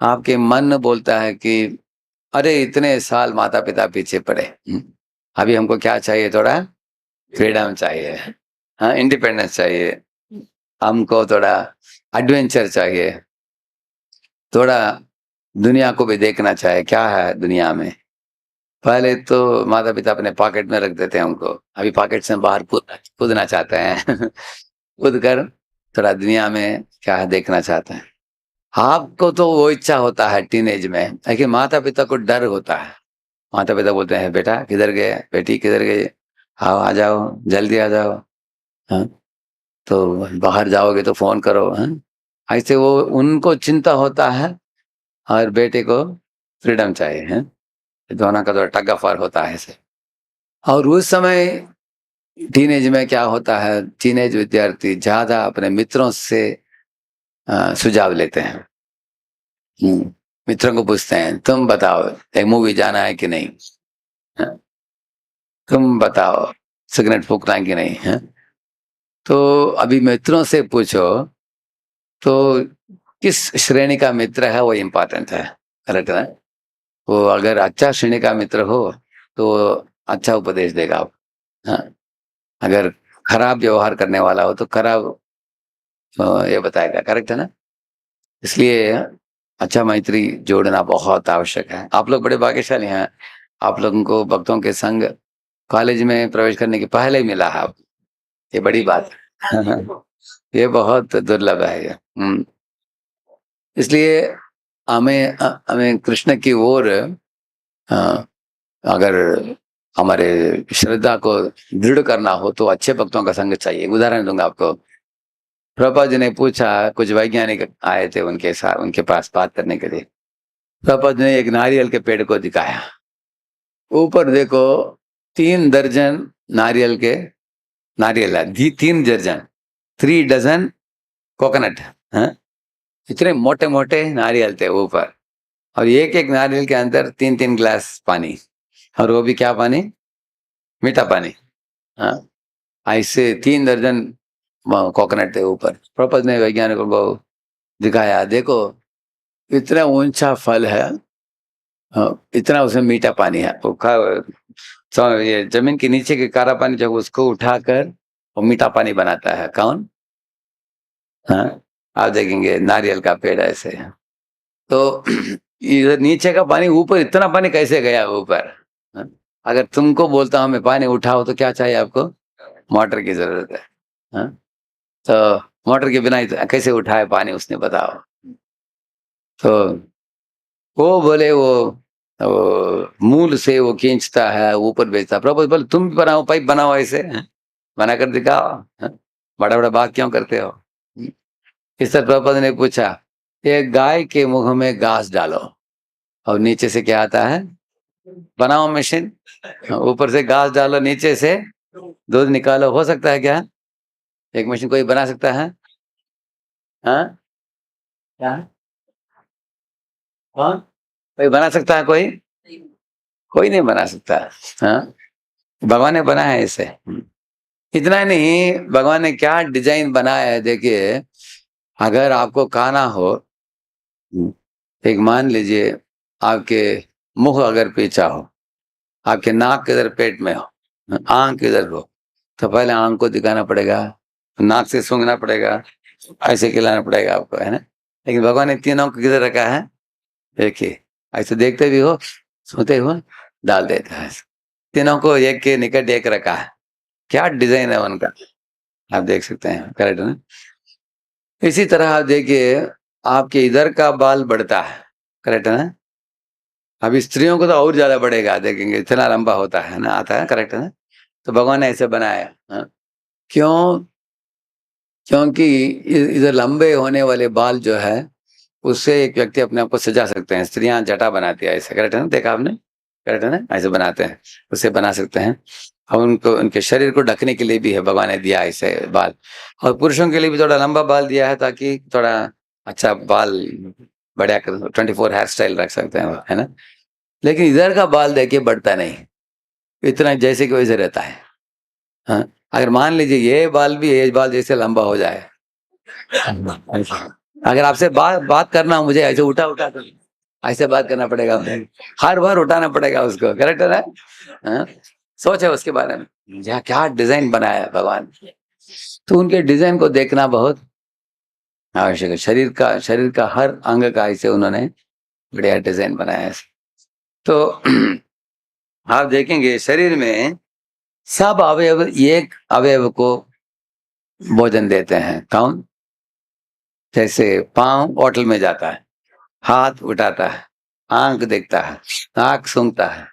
A: आपके मन बोलता है कि अरे इतने साल माता पिता पीछे पड़े, अभी हमको क्या चाहिए, थोड़ा फ्रीडम चाहिए, हाँ इंडिपेंडेंस चाहिए, हमको थोड़ा एडवेंचर चाहिए, थोड़ा दुनिया को भी देखना चाहिए क्या है दुनिया में। पहले तो माता पिता अपने पॉकेट में रख देते हैं हमको, अभी पॉकेट से बाहर कूदना चाहते हैं कूद कर थोड़ा दुनिया में क्या है देखना चाहते हैं। आपको तो वो इच्छा होता है टीनेज में, लेकिन माता पिता को डर होता है। माता पिता बोलते हैं बेटा किधर गए, बेटी किधर गए, आओ आ जाओ जल्दी आ जाओ, हाँ तो बाहर जाओगे तो फोन करो, हाँ ऐसे वो उनको चिंता होता है, और बेटे को फ्रीडम चाहिए, है दोनों का तो टग ऑफ वार होता है ऐसे। और उस समय टीनेज में क्या होता है, टीनेज विद्यार्थी ज्यादा अपने मित्रों से सुझाव लेते हैं। मित्रों को पूछते हैं तुम बताओ एक मूवी जाना है कि नहीं, हाँ? तुम बताओ सिगरेट फूकना है कि नहीं, है? तो अभी मित्रों से पूछो तो किस श्रेणी का मित्र है वो इम्पोर्टेंट है, करेक्ट है? वो अगर अच्छा श्रेणी का मित्र हो तो अच्छा उपदेश देगा आप, हाँ? अगर खराब व्यवहार करने वाला हो तो खराब ये बताएगा, करेक्ट है ना? इसलिए अच्छा मैत्री जोड़ना बहुत आवश्यक है। आप लोग बड़े भाग्यशाली हैं, आप लोगों को भक्तों के संग कॉलेज में प्रवेश करने के पहले ही मिला है, ये बड़ी बात है ये बहुत दुर्लभ है ये। इसलिए हमें कृष्ण की ओर अगर हमारे श्रद्धा को दृढ़ करना हो तो अच्छे भक्तों का संग चाहिए। उदाहरण दूंगा आपको। प्रभुपाद जी ने पूछा, कुछ वैज्ञानिक आए थे उनके साथ, उनके पास बात करने के लिए। प्रभुपाद जी ने एक नारियल के पेड़ को दिखाया, ऊपर देखो 3 दर्जन नारियल के, नारियल है 3 दर्जन, 3 डजन कोकोनट, हाँ? इतने मोटे मोटे नारियल थे ऊपर, और एक एक नारियल के अंदर 3-3 ग्लास पानी, और वो भी क्या पानी, मीठा पानी, हाँ? ऐसे 3 दर्जन कोकोनट थे ऊपर। प्रपंच ने वैज्ञानिकों को दिखाया, देखो इतना ऊंचा फल है, इतना उसमें मीठा पानी है, वो तो ये जमीन के नीचे के कारा पानी जब उसको उठाकर वो मीठा पानी बनाता है कौन, हाँ? आप देखेंगे नारियल का पेड़ ऐसे है। तो इधर नीचे का पानी ऊपर इतना पानी कैसे गया ऊपर, हाँ? अगर तुमको बोलता हूं मैं पानी उठाओ तो क्या चाहिए आपको, मोटर की जरूरत है। हाँ? तो मोटर के बिना कैसे उठाए पानी उसने, बताओ। तो वो बोले वो मूल से वो खींचता है, ऊपर भेजता है। प्रभु बोले तुम भी बनाओ, पाइप बनाओ ऐसे, हैं? बना कर दिखाओ, हैं? बड़ा बड़ा बात क्यों करते हो? इस तरह प्रभुपद ने पूछा, एक गाय के मुंह में घास डालो और नीचे से क्या आता है? बनाओ मशीन। ऊपर से घास डालो, नीचे से दूध निकालो। हो सकता है क्या? एक मशीन कोई बना सकता है? हाँ, क्या? कौन? कोई बना सकता है कोई? कोई नहीं बना सकता। हाँ, भगवान ने बनाया है इसे। इतना नहीं, भगवान ने क्या डिजाइन बनाया है देखिए। अगर आपको खाना हो, एक मान लीजिए आपके मुंह अगर पीछा हो, आपके नाक किधर पेट में हो, आंख किधर हो, तो पहले आंख को दिखाना पड़ेगा, नाक से सूंघना पड़ेगा, ऐसे खिलाना पड़ेगा आपको, है ना? लेकिन भगवान ने तीनों को किधर रखा है? देखिए, ऐसे देखते भी हो, सोते हो, डाल देता है। तीनों को एक के निकट एक रखा है। क्या डिजाइन है उनका, आप देख सकते हैं। करेक्ट है ना? इसी तरह आप देखिए, आपके इधर का बाल बढ़ता है। करेक्ट है ना? अभी स्त्रियों को तो और ज्यादा बढ़ेगा, देखेंगे इतना लंबा होता है ना, आता है। करेक्ट है ना? तो भगवान ने ऐसे बनाया। हाँ? क्यों? क्योंकि इधर लंबे होने वाले बाल जो है, उससे एक व्यक्ति अपने आप को सजा सकते हैं। स्त्रियां जटा बनाती है ऐसे। करेक्ट है ना? देखा आपने? करेक्ट है ना? ऐसे बनाते हैं, उससे बना सकते हैं। और उनको उनके शरीर को ढकने के लिए भी है, भगवान ने दिया ऐसे बाल। और पुरुषों के लिए भी थोड़ा लंबा बाल दिया है, ताकि थोड़ा अच्छा बाल बढ़िया कर 24 हेयर स्टाइल रख सकते हैं, है ना? लेकिन इधर का बाल देखिए बढ़ता नहीं, इतना जैसे कि वैसे रहता है। हाँ? अगर मान लीजिए ये बाल जैसे लंबा हो जाए, अगर आपसे बात करना, मुझे ऐसे उठा उठा कर ऐसे बात करना पड़ेगा, हर बार उठाना पड़ेगा उसको। करेक्ट है ना? हाँ? सोचे उसके बारे में, यहाँ क्या डिजाइन बनाया है भगवान। तो उनके डिजाइन को देखना बहुत आवश्यक है। शरीर का हर अंग का ऐसे उन्होंने बढ़िया डिजाइन बनाया है। तो आप देखेंगे शरीर में सब अवयव एक अवयव को भोजन देते हैं। कौन? जैसे पांव होटल में जाता है, हाथ उठाता है, आंख देखता है, नाक सूंघता है,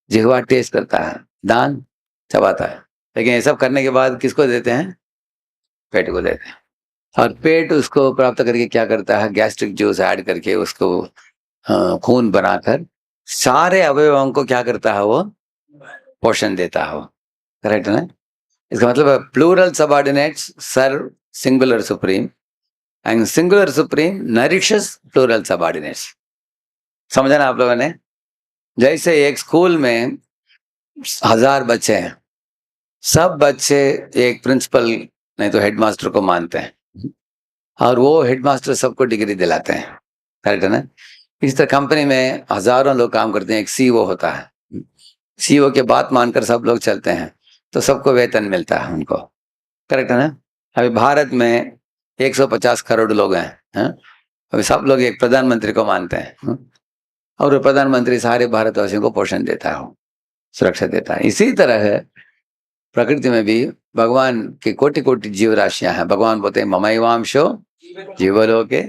A: जिह्वा टेस्ट करता है, दांत चबाता है। लेकिन ये सब करने के बाद किसको देते हैं? पेट को देते हैं। और पेट उसको प्राप्त करके क्या करता है? गैस्ट्रिक जूस ऐड करके उसको खून बनाकर सारे अवयवों को क्या करता है? वो पोषण देता है वो। करेक्ट है ना? इसका मतलब है plural subordinates serve singular supreme, and singular supreme nourishes plural subordinates. समझा ना आप लोगों ने? जैसे एक स्कूल में 1000 बच्चे हैं, सब बच्चे एक प्रिंसिपल नहीं तो हेडमास्टर को मानते हैं, और वो हेडमास्टर सबको डिग्री दिलाते हैं। करेक्ट है ना? इस तरह कंपनी में हजारों लोग काम करते हैं, एक सीईओ होता है, सीईओ के बात मानकर सब लोग चलते हैं, तो सबको वेतन मिलता है उनको। करेक्ट है ना? अभी भारत में 150 करोड़ लोग हैं, हैं? अभी सब लोग एक प्रधानमंत्री को मानते हैं, और वो प्रधानमंत्री सारे भारतवासियों को पोषण देता है, सुरक्षा देता है। इसी तरह है प्रकृति में भी भगवान के कोटि कोटि जीव राशियां हैं। भगवान बोलते हैं ममैवांशो जीवलोके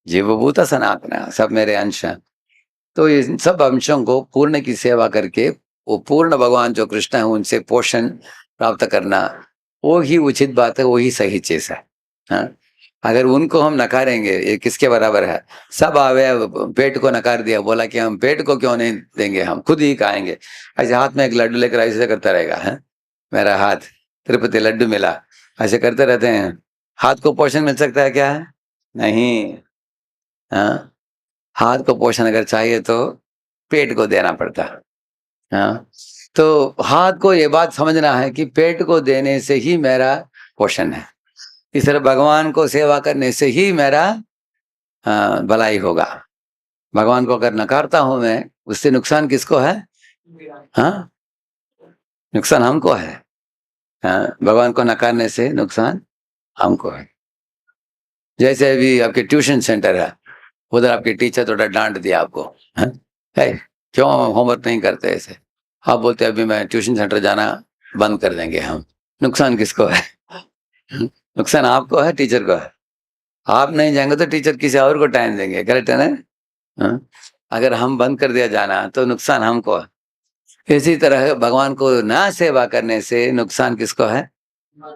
A: जीवभूत सनातना, सब मेरे अंश हैं। तो इन सब अंशों को पूर्ण की सेवा करके वो पूर्ण भगवान जो कृष्ण है उनसे पोषण प्राप्त करना, वो ही उचित बात है, वो ही सही चीज है। हाँ? अगर उनको हम नकारेंगे, ये किसके बराबर है? सब अवयव पेट को नकार दिया, बोला कि हम पेट को क्यों नहीं देंगे, हम खुद ही खाएंगे। ऐसे हाथ में एक लड्डू लेकर ऐसे करता रहेगा, है मेरा हाथ तिरुपति लड्डू मिला, ऐसे करते रहते हैं। हाथ को पोषण मिल सकता है क्या? नहीं। हाँ? हाथ को पोषण अगर चाहिए तो पेट को देना पड़ता है। हाँ? तो हाथ को ये बात समझना है कि पेट को देने से ही मेरा पोषण है। इस तरह भगवान को सेवा करने से ही मेरा भलाई होगा। भगवान को अगर नकारता हूं मैं, उससे नुकसान किसको है? हाँ? नुकसान हमको है। हाँ? भगवान को नकारने से नुकसान हमको है। जैसे अभी आपके ट्यूशन सेंटर है, उधर आपके टीचर थोड़ा डांट दिया आपको, है क्यों होमवर्क नहीं करते ऐसे, आप बोलते अभी मैं ट्यूशन सेंटर जाना बंद कर देंगे हम। नुकसान किसको है? नुकसान आपको है, टीचर को है। आप नहीं जाएंगे तो टीचर किसी और को टाइम देंगे, करेक्ट है ना? हाँ? अगर हम बंद कर दिया जाना तो नुकसान हमको है। इसी तरह भगवान को ना सेवा करने से नुकसान किसको है?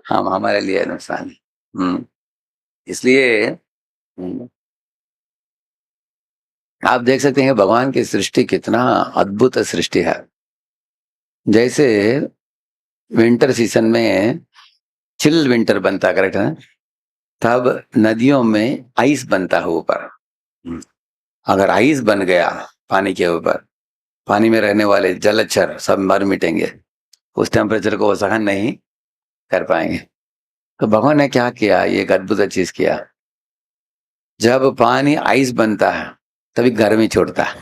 A: हम, हमारे लिए नुकसान है। इसलिए आप देख सकते हैं भगवान की सृष्टि कितना अद्भुत सृष्टि है। जैसे विंटर सीजन में चिल विंटर बनता, करेक्ट है? तब नदियों में आइस बनता है ऊपर। अगर आइस बन गया पानी के ऊपर, पानी में रहने वाले जलचर सब मर मिटेंगे, उस टेम्परेचर को वो सहन नहीं कर पाएंगे। तो भगवान ने क्या किया, ये एक अद्भुत चीज किया। जब पानी आइस बनता है तभी गर्मी छोड़ता है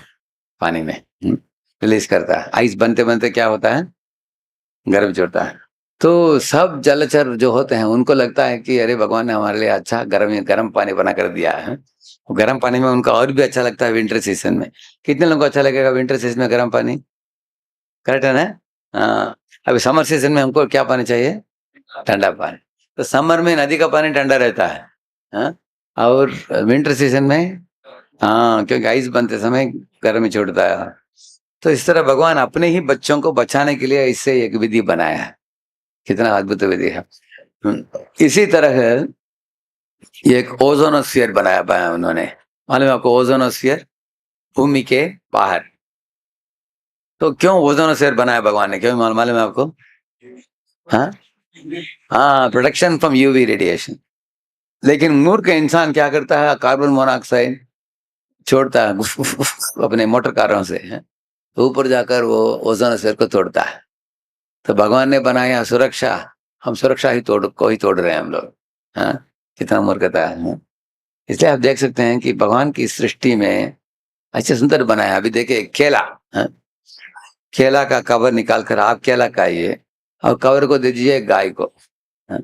A: पानी में, रिलीज करता है। आइस बनते बनते क्या होता है? गर्म छोड़ता है। तो सब जलचर जो होते हैं उनको लगता है कि अरे भगवान ने हमारे लिए अच्छा गर्म पानी बना कर दिया है। गर्म पानी में उनका और भी अच्छा लगता है विंटर सीजन में। कितने लोगों को अच्छा लगेगा विंटर सीजन में गर्म पानी? करेक्ट है ना? हाँ। अभी समर सीजन में हमको क्या पानी चाहिए? ठंडा पानी। तो समर में नदी का पानी ठंडा रहता है, हाँ? और विंटर सीजन में, हाँ, क्योंकि आइस बनते समय गर्मी छोड़ता है। तो इस तरह भगवान अपने ही बच्चों को बचाने के लिए इससे एक विधि बनाया है। कितना अद्भुत विधि है। इसी तरह एक ओजोनोस्फीयर बनाया पाया उन्होंने। मालूम है आपको ओजोनोस्फीयर? भूमि के बाहर। तो क्यों ओजोनोस्फीयर बनाया भगवान ने, क्यों मालूम है आपको? हाँ, हाँ, प्रोटेक्शन फ्रॉम यूवी रेडिएशन। लेकिन मूर्ख इंसान क्या करता है? कार्बन मोनोऑक्साइड छोड़ता है अपने मोटर कारों से, है? तो ऊपर जाकर वो ओजोनोस्फीयर को तोड़ता है। तो भगवान ने बनाया सुरक्षा, हम सुरक्षा ही तोड़ रहे हैं हम लोग। हाँ, कितना मूर्खता है। इसलिए आप देख सकते हैं कि भगवान की सृष्टि में ऐसे सुंदर बनाया। अभी देखिए केला, हाँ? केला का कवर निकाल कर आप केला खाइए और कवर को दीजिए गाय को, हाँ?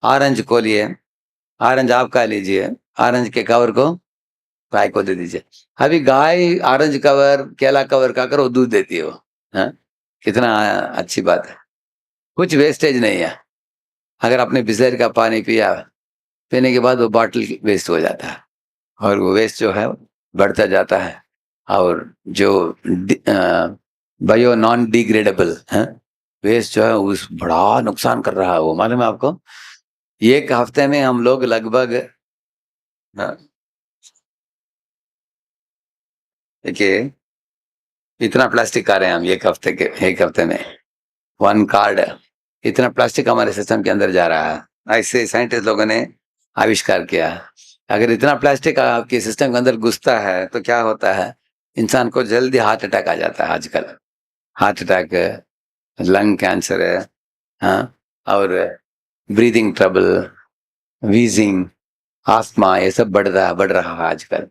A: ऑरेंज को लिए, ऑरेंज आप खा लीजिए, ऑरेंज के कवर को गाय को दे दीजिए। अभी गाय ऑरेंज कवर केला कवर खाकर वो दूध देती है वो, हाँ? कितना अच्छी बात है। कुछ वेस्टेज नहीं है। अगर आपने बिस्लरी का पानी पिया, पीने के बाद वो बॉटल वेस्ट हो जाता है, और वो वेस्ट जो है बढ़ता जाता है। और जो बायो नॉन डिग्रेडेबल है वेस्ट जो है उस बड़ा नुकसान कर रहा है वो, मालूम है आपको? एक हफ्ते में हम लोग लगभग, हाँ, देखिए इतना प्लास्टिक खा रहे हैं हम एक हफ्ते में 1 कार्ड। इतना प्लास्टिक हमारे सिस्टम के अंदर जा रहा है, ऐसे साइंटिस्ट लोगों ने आविष्कार किया। अगर इतना प्लास्टिक आपके सिस्टम के अंदर घुसता है तो क्या होता है? इंसान को जल्दी हार्ट अटैक आ जाता है आजकल। हार्ट अटैक, लंग कैंसर है, हाँ, और ब्रीदिंग ट्रबल, वीजिंग, आस्थमा, ये सब बढ़ रहा है आजकल,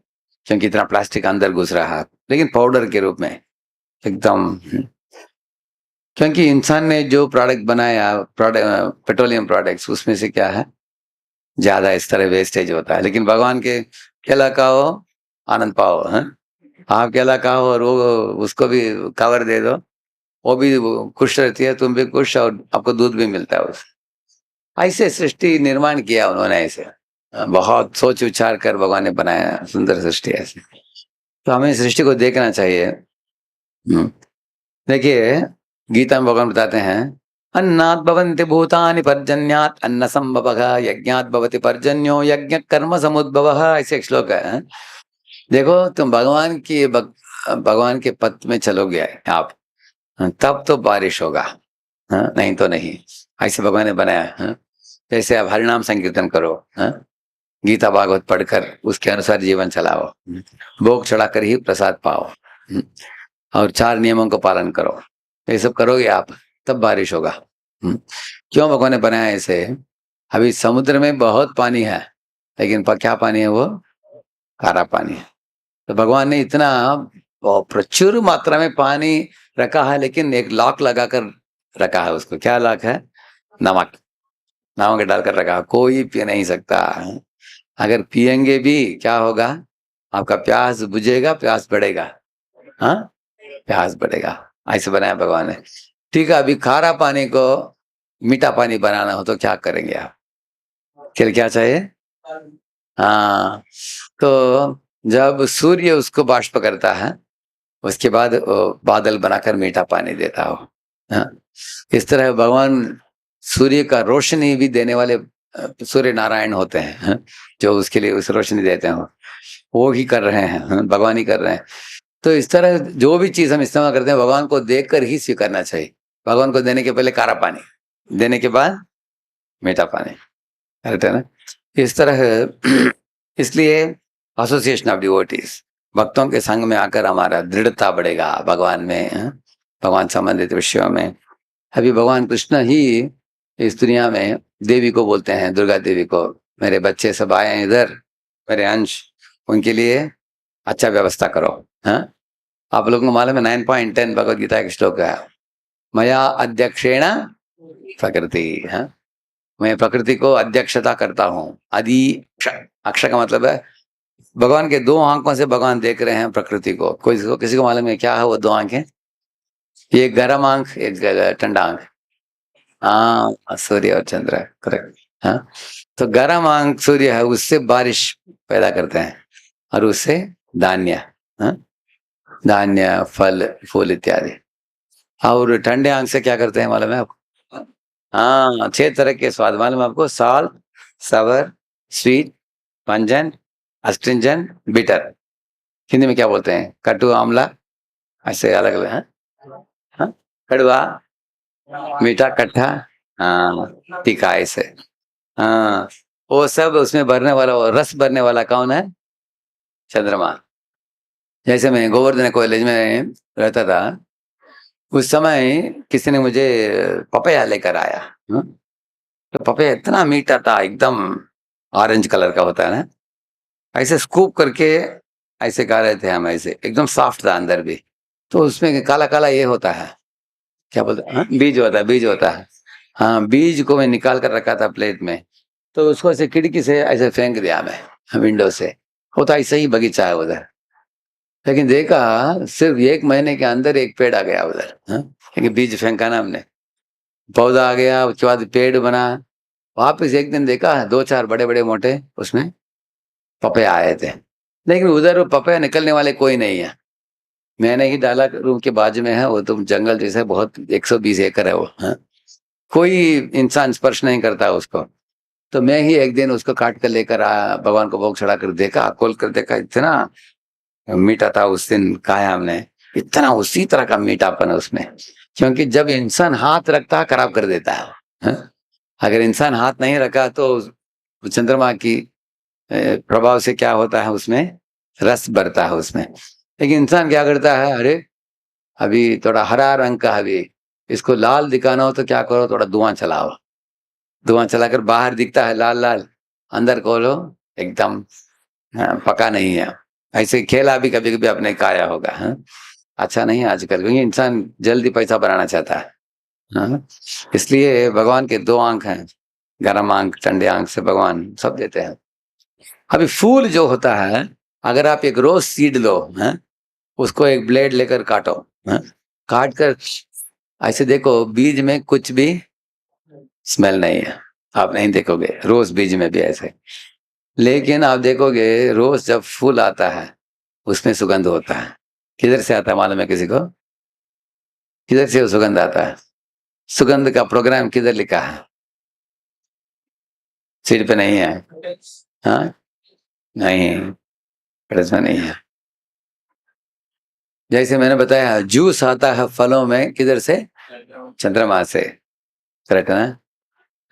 A: क्योंकि इतना प्लास्टिक अंदर घुस रहा है, लेकिन पाउडर के रूप में एकदम। क्योंकि इंसान ने जो प्रोडक्ट बनाया, पेट्रोलियम प्रोडक्ट्स, उसमें से क्या है, ज्यादा इस तरह वेस्टेज होता है। लेकिन भगवान के केला खाओ, आनंद पाओ, है? आप केला खाओ और वो उसको भी कवर दे दो, वो भी खुश रहती है, तुम भी खुश, और आपको दूध भी मिलता है उससे। ऐसे सृष्टि निर्माण किया उन्होंने ऐसे, बहुत सोच विचार कर भगवान ने बनाया सुंदर सृष्टि ऐसे। तो हमें सृष्टि को देखना चाहिए। देखिए गीता में भगवान बताते हैं, अन्नात् भवन्ति भूतानि पर्जन्यात् अन्न संभवः यज्ञात् भवति पर्जन्यो यज्ञ कर्म समुद्भवः, ऐसे एक श्लोक है। देखो तुम भगवान के पथ में चलोगे आप, तब तो बारिश होगा, हाँ? नहीं तो नहीं। ऐसे भगवान ने बनाया, हाँ? जैसे आप हरिनाम संकीर्तन करो, हाँ? गीता भागवत पढ़कर उसके अनुसार जीवन चलाओ, भोग चढ़ाकर ही प्रसाद पाओ, और 4 नियमों का पालन करो। ये सब करोगे आप, तब बारिश होगा। क्यों भगवान ने बनाया ऐसे? अभी समुद्र में बहुत पानी है, लेकिन क्या पानी है वो? खारा पानी है। तो भगवान ने इतना प्रचुर मात्रा में पानी रखा है, लेकिन एक लॉक लगाकर रखा है उसको। क्या लॉक है? नमक, नमक डालकर रखा है, कोई पी नहीं सकता। अगर पियेंगे भी क्या होगा? आपका प्यास बुझेगा, प्यास बढ़ेगा, हाँ, प्यास बढ़ेगा। ऐसे बनाया भगवान ने। ठीक है, अभी खारा पानी को मीठा पानी बनाना हो तो क्या करेंगे आप? क्या चाहिए? हाँ, तो जब सूर्य उसको बाष्प करता है, उसके बाद बादल बनाकर मीठा पानी देता हो। हाँ, इस तरह भगवान सूर्य का रोशनी भी देने वाले सूर्य नारायण होते हैं, हाँ, जो उसके लिए उस रोशनी देते हो, वो ही कर रहे हैं, हाँ, भगवान ही कर रहे हैं। तो इस तरह जो भी चीज हम इस्तेमाल करते हैं भगवान को देखकर ही स्वीकारना चाहिए। भगवान को देने के पहले कारा पानी, देने के बाद मीठा पानी, करेक्ट है ना? इस तरह इसलिए एसोसिएशन ऑफ डिवोटीज, भक्तों के संग में आकर हमारा दृढ़ता बढ़ेगा भगवान में, हाँ? भगवान संबंधित विषयों में। अभी भगवान कृष्ण ही इस दुनिया में देवी को बोलते हैं, दुर्गा देवी को, मेरे बच्चे सब आए हैं इधर, मेरे अंश, उनके लिए अच्छा व्यवस्था करो। हाँ, आप लोगों को मालूम है 9.10 भगवद गीता का श्लोक है, मया अध्यक्षेण प्रकृति। हाँ, मैं प्रकृति को अध्यक्षता करता हूँ। आदि अक्ष का मतलब है भगवान के दो आंखों से भगवान देख रहे हैं प्रकृति को। किसी को मालूम है क्या है वो दो आंखें? एक गर्म आंख, एक ठंडा आंख। हाँ, सूर्य और चंद्र, करेक्ट। हाँ, तो गर्म आंख सूर्य है, उससे बारिश पैदा करते हैं और उससे धान्य, हाँ, धान्य फल फूल इत्यादि। और ठंडे आंख से क्या करते हैं मालूम है आपको? हाँ, 6 तरह के स्वाद मालूम है आपको? साल्ट, सवर, स्वीट, पंजन, अस्ट्रिंजन, बिटर। हिंदी में क्या बोलते हैं? कटु, आंवला, ऐसे अलग अलग है। हाँ? कड़वा, मीठा, खट्टा, हाँ, तीखा, ऐसे। हाँ, वो सब उसमें भरने वाला, वो रस भरने वाला कौन है? चंद्रमा। जैसे मैं गोवर्धन कॉलेज में रहता था, उस समय किसी ने मुझे पपैया लेकर आया, हाँ? तो पपैया इतना मीठा था, एकदम ऑरेंज कलर का होता है ना, ऐसे स्कूप करके ऐसे खा रहे थे हम, ऐसे एकदम सॉफ्ट था अंदर भी। तो उसमें काला काला ये होता है, क्या बोलते हैं? हाँ? बीज होता है, बीज होता है। हाँ, बीज को मैं निकाल कर रखा था प्लेट में, तो उसको ऐसे खिड़की से ऐसे फेंक दिया मैं, विंडो से। होता ऐसा ही बगीचा है उधर, लेकिन देखा सिर्फ 1 महीने के अंदर एक पेड़ आ गया उधर, हाँ? क्योंकि बीज फेंका ना हमने, पौधा आ गया, उसके बाद पेड़ बना। वापिस एक दिन देखा 2-4 बड़े बड़े मोटे उसमें पपैया आए थे, लेकिन उधर वो पपैया निकलने वाले कोई नहीं है। मैंने ही डाला, रूम के बाजू में है वो, तो जंगल जैसे बहुत 120 एकड़ है वो, हाँ? कोई इंसान स्पर्श नहीं करता उसको। तो मैं ही एक दिन उसको काट कर लेकर आया, भगवान को भोग चढ़ा कर देखा, खोल कर देखा, इतना मीठा था। उस दिन खाया हमने, इतना उसी तरह का मीठापन है उसमें, क्योंकि जब इंसान हाथ रखता है खराब कर देता है, हाँ? अगर इंसान हाथ नहीं रखा तो चंद्रमा की प्रभाव से क्या होता है, उसमें रस भरता है उसमें। लेकिन इंसान क्या करता है, अरे अभी थोड़ा हरा रंग का, अभी इसको लाल दिखाना हो तो क्या करो, थोड़ा धुआं चलाओ, धुआं चलाकर बाहर दिखता है लाल लाल, अंदर खोलो एकदम पका नहीं है। ऐसे खेला भी कभी कभी आपने खाया होगा, हाँ? अच्छा नहीं है आजकल, क्योंकि इंसान जल्दी पैसा बनाना चाहता है, हाँ? इसलिए भगवान के दो आंख हैं, गर्म आंख, ठंडे आंख से भगवान सब देते हैं। अभी फूल जो होता है, अगर आप एक रोज सीड लो, हाँ? उसको एक ब्लेड लेकर काटो, हाँ? काट कर ऐसे देखो, बीज में कुछ भी स्मेल नहीं है, आप नहीं देखोगे रोज बीज में भी ऐसे। लेकिन आप देखोगे रोज जब फूल आता है उसमें सुगंध होता है। किधर से आता है मालूम है किसी को? किधर से वो सुगंध आता है? सुगंध का प्रोग्राम किधर लिखा है? सीट पे नहीं है, हाँ? नहीं, पेड़ में नहीं है। जैसे मैंने बताया जूस आता है फलों में किधर से? चंद्रमा से, करेक्ट है ना?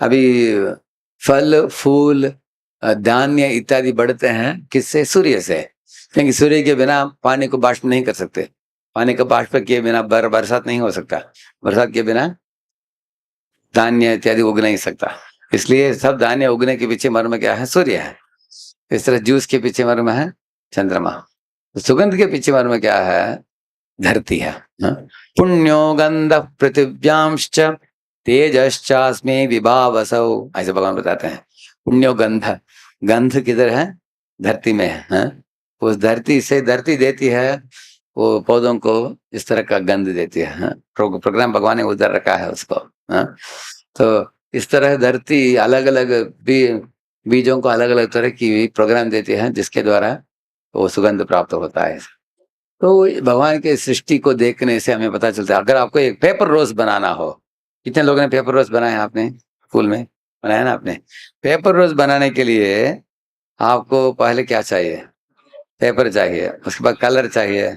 A: अभी फल फूल धान्य इत्यादि बढ़ते हैं किससे? सूर्य से, क्योंकि सूर्य के बिना पानी को बाष्प नहीं कर सकते, पानी का बाष्प किए बिना बरसात नहीं हो सकता, बरसात के बिना धान्य इत्यादि उग नहीं सकता। इसलिए सब धान्य उगने के पीछे मर्म क्या है? सूर्य है। इस तरह जूस के पीछे मर्म है चंद्रमा, तो सुगंध के पीछे मर्म क्या है? धरती है, हाँ? पुण्यो गंध पृथिव्यांश्च तेजश्चास्मे विभावसौ, ऐसे भगवान बताते हैं। पुण्यो गंध, गंध किधर है? धरती में है, हाँ? उस धरती से, धरती देती है वो पौधों को इस तरह का गंध देती है, हाँ? प्रोग्राम भगवान ने उधर रखा है उसको, हाँ? तो इस तरह धरती अलग अलग बीजों को अलग अलग तरह की प्रोग्राम देती है, जिसके द्वारा वो सुगंध प्राप्त होता है। तो भगवान के सृष्टि को देखने से हमें पता चलता है। अगर आपको एक पेपर रोज बनाना हो, कितने लोगों ने पेपर रोज बनाया? आपने स्कूल में बनाया ना आपने? पेपर रोज बनाने के लिए आपको पहले क्या चाहिए? पेपर चाहिए, उसके बाद कलर चाहिए,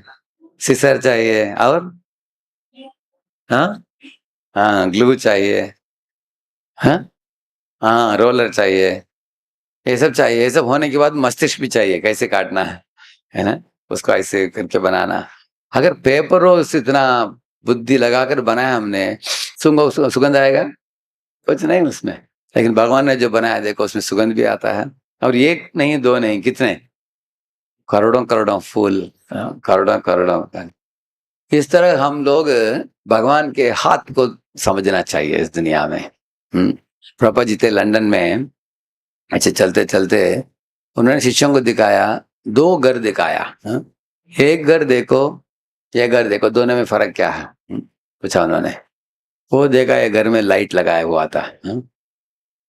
A: सिसर चाहिए, और हाँ हाँ ग्लू चाहिए, हाँ हाँ रोलर चाहिए, ये सब चाहिए। ये सब होने के बाद मस्तिष्क भी चाहिए, कैसे काटना है ना, उसको ऐसे करके बनाना। अगर पेपर रोज इतना बुद्धि लगाकर बनाया हमने, सुगंध आएगा? कुछ नहीं उसमें। लेकिन भगवान ने जो बनाया देखो, उसमें सुगंध भी आता है। और एक नहीं, दो नहीं, कितने करोड़ों करोड़ों फूल, करोड़ों करोड़ों। इस तरह हम लोग भगवान के हाथ को समझना चाहिए इस दुनिया में। प्रभुपाद जी थे लंदन में, ऐसे चलते चलते उन्होंने शिष्यों को दिखाया, दो घर दिखाया। एक घर देखो, ये घर देखो, दोनों में फर्क क्या है? पूछा उन्होंने। वो देखा, ये घर में लाइट लगाया हुआ था,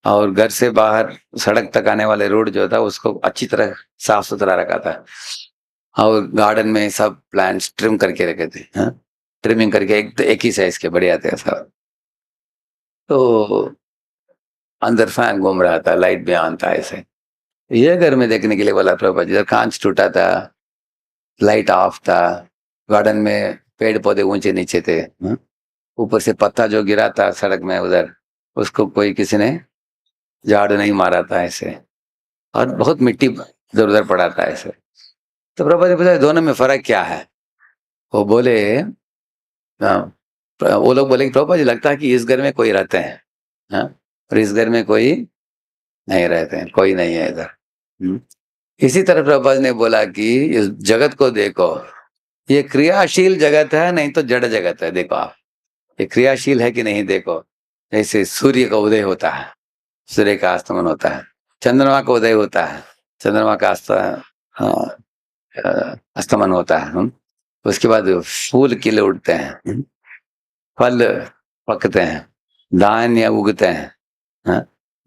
A: और घर से बाहर सड़क तक आने वाले रोड जो था उसको अच्छी तरह साफ सुथरा रखा था, और गार्डन में सब प्लांट्स ट्रिम करके रखे थे। ट्रिमिंग करके एक ही साइज के बढ़िया थे सब। तो अंदर फैन घूम रहा था, लाइट भी ऑन था ऐसे। ये घर में देखने के लिए बोला प्रभुपाद जी, कांच टूटा था, लाइट ऑफ था, गार्डन में पेड़ पौधे ऊंचे नीचे थे, ऊपर से पत्ता जो गिरा था सड़क में उधर, उसको कोई किसी ने झाड़ू नहीं मारा था ऐसे, और बहुत मिट्टी इधर उधर पड़ा था ऐसे। तो प्रभुपाद जी पूछा, दोनों में फर्क क्या है? वो बोले, वो लोग बोले कि प्रभुपाद जी लगता है कि इस घर में कोई रहते हैं, और इस घर में कोई नहीं रहते हैं, कोई नहीं है इधर। इसी तरह प्रभुपाद ने बोला कि इस जगत को देखो, ये क्रियाशील जगत है, नहीं तो जड़ जगत है। देखो आप, ये क्रियाशील है कि नहीं देखो। जैसे सूर्य का उदय होता है, सूर्य का अस्तमन होता है, चंद्रमा का उदय होता है, चंद्रमा का अस्तमन होता है। उसके बाद फूल खिले उठते हैं, फल पकते हैं, धान्य उगते हैं,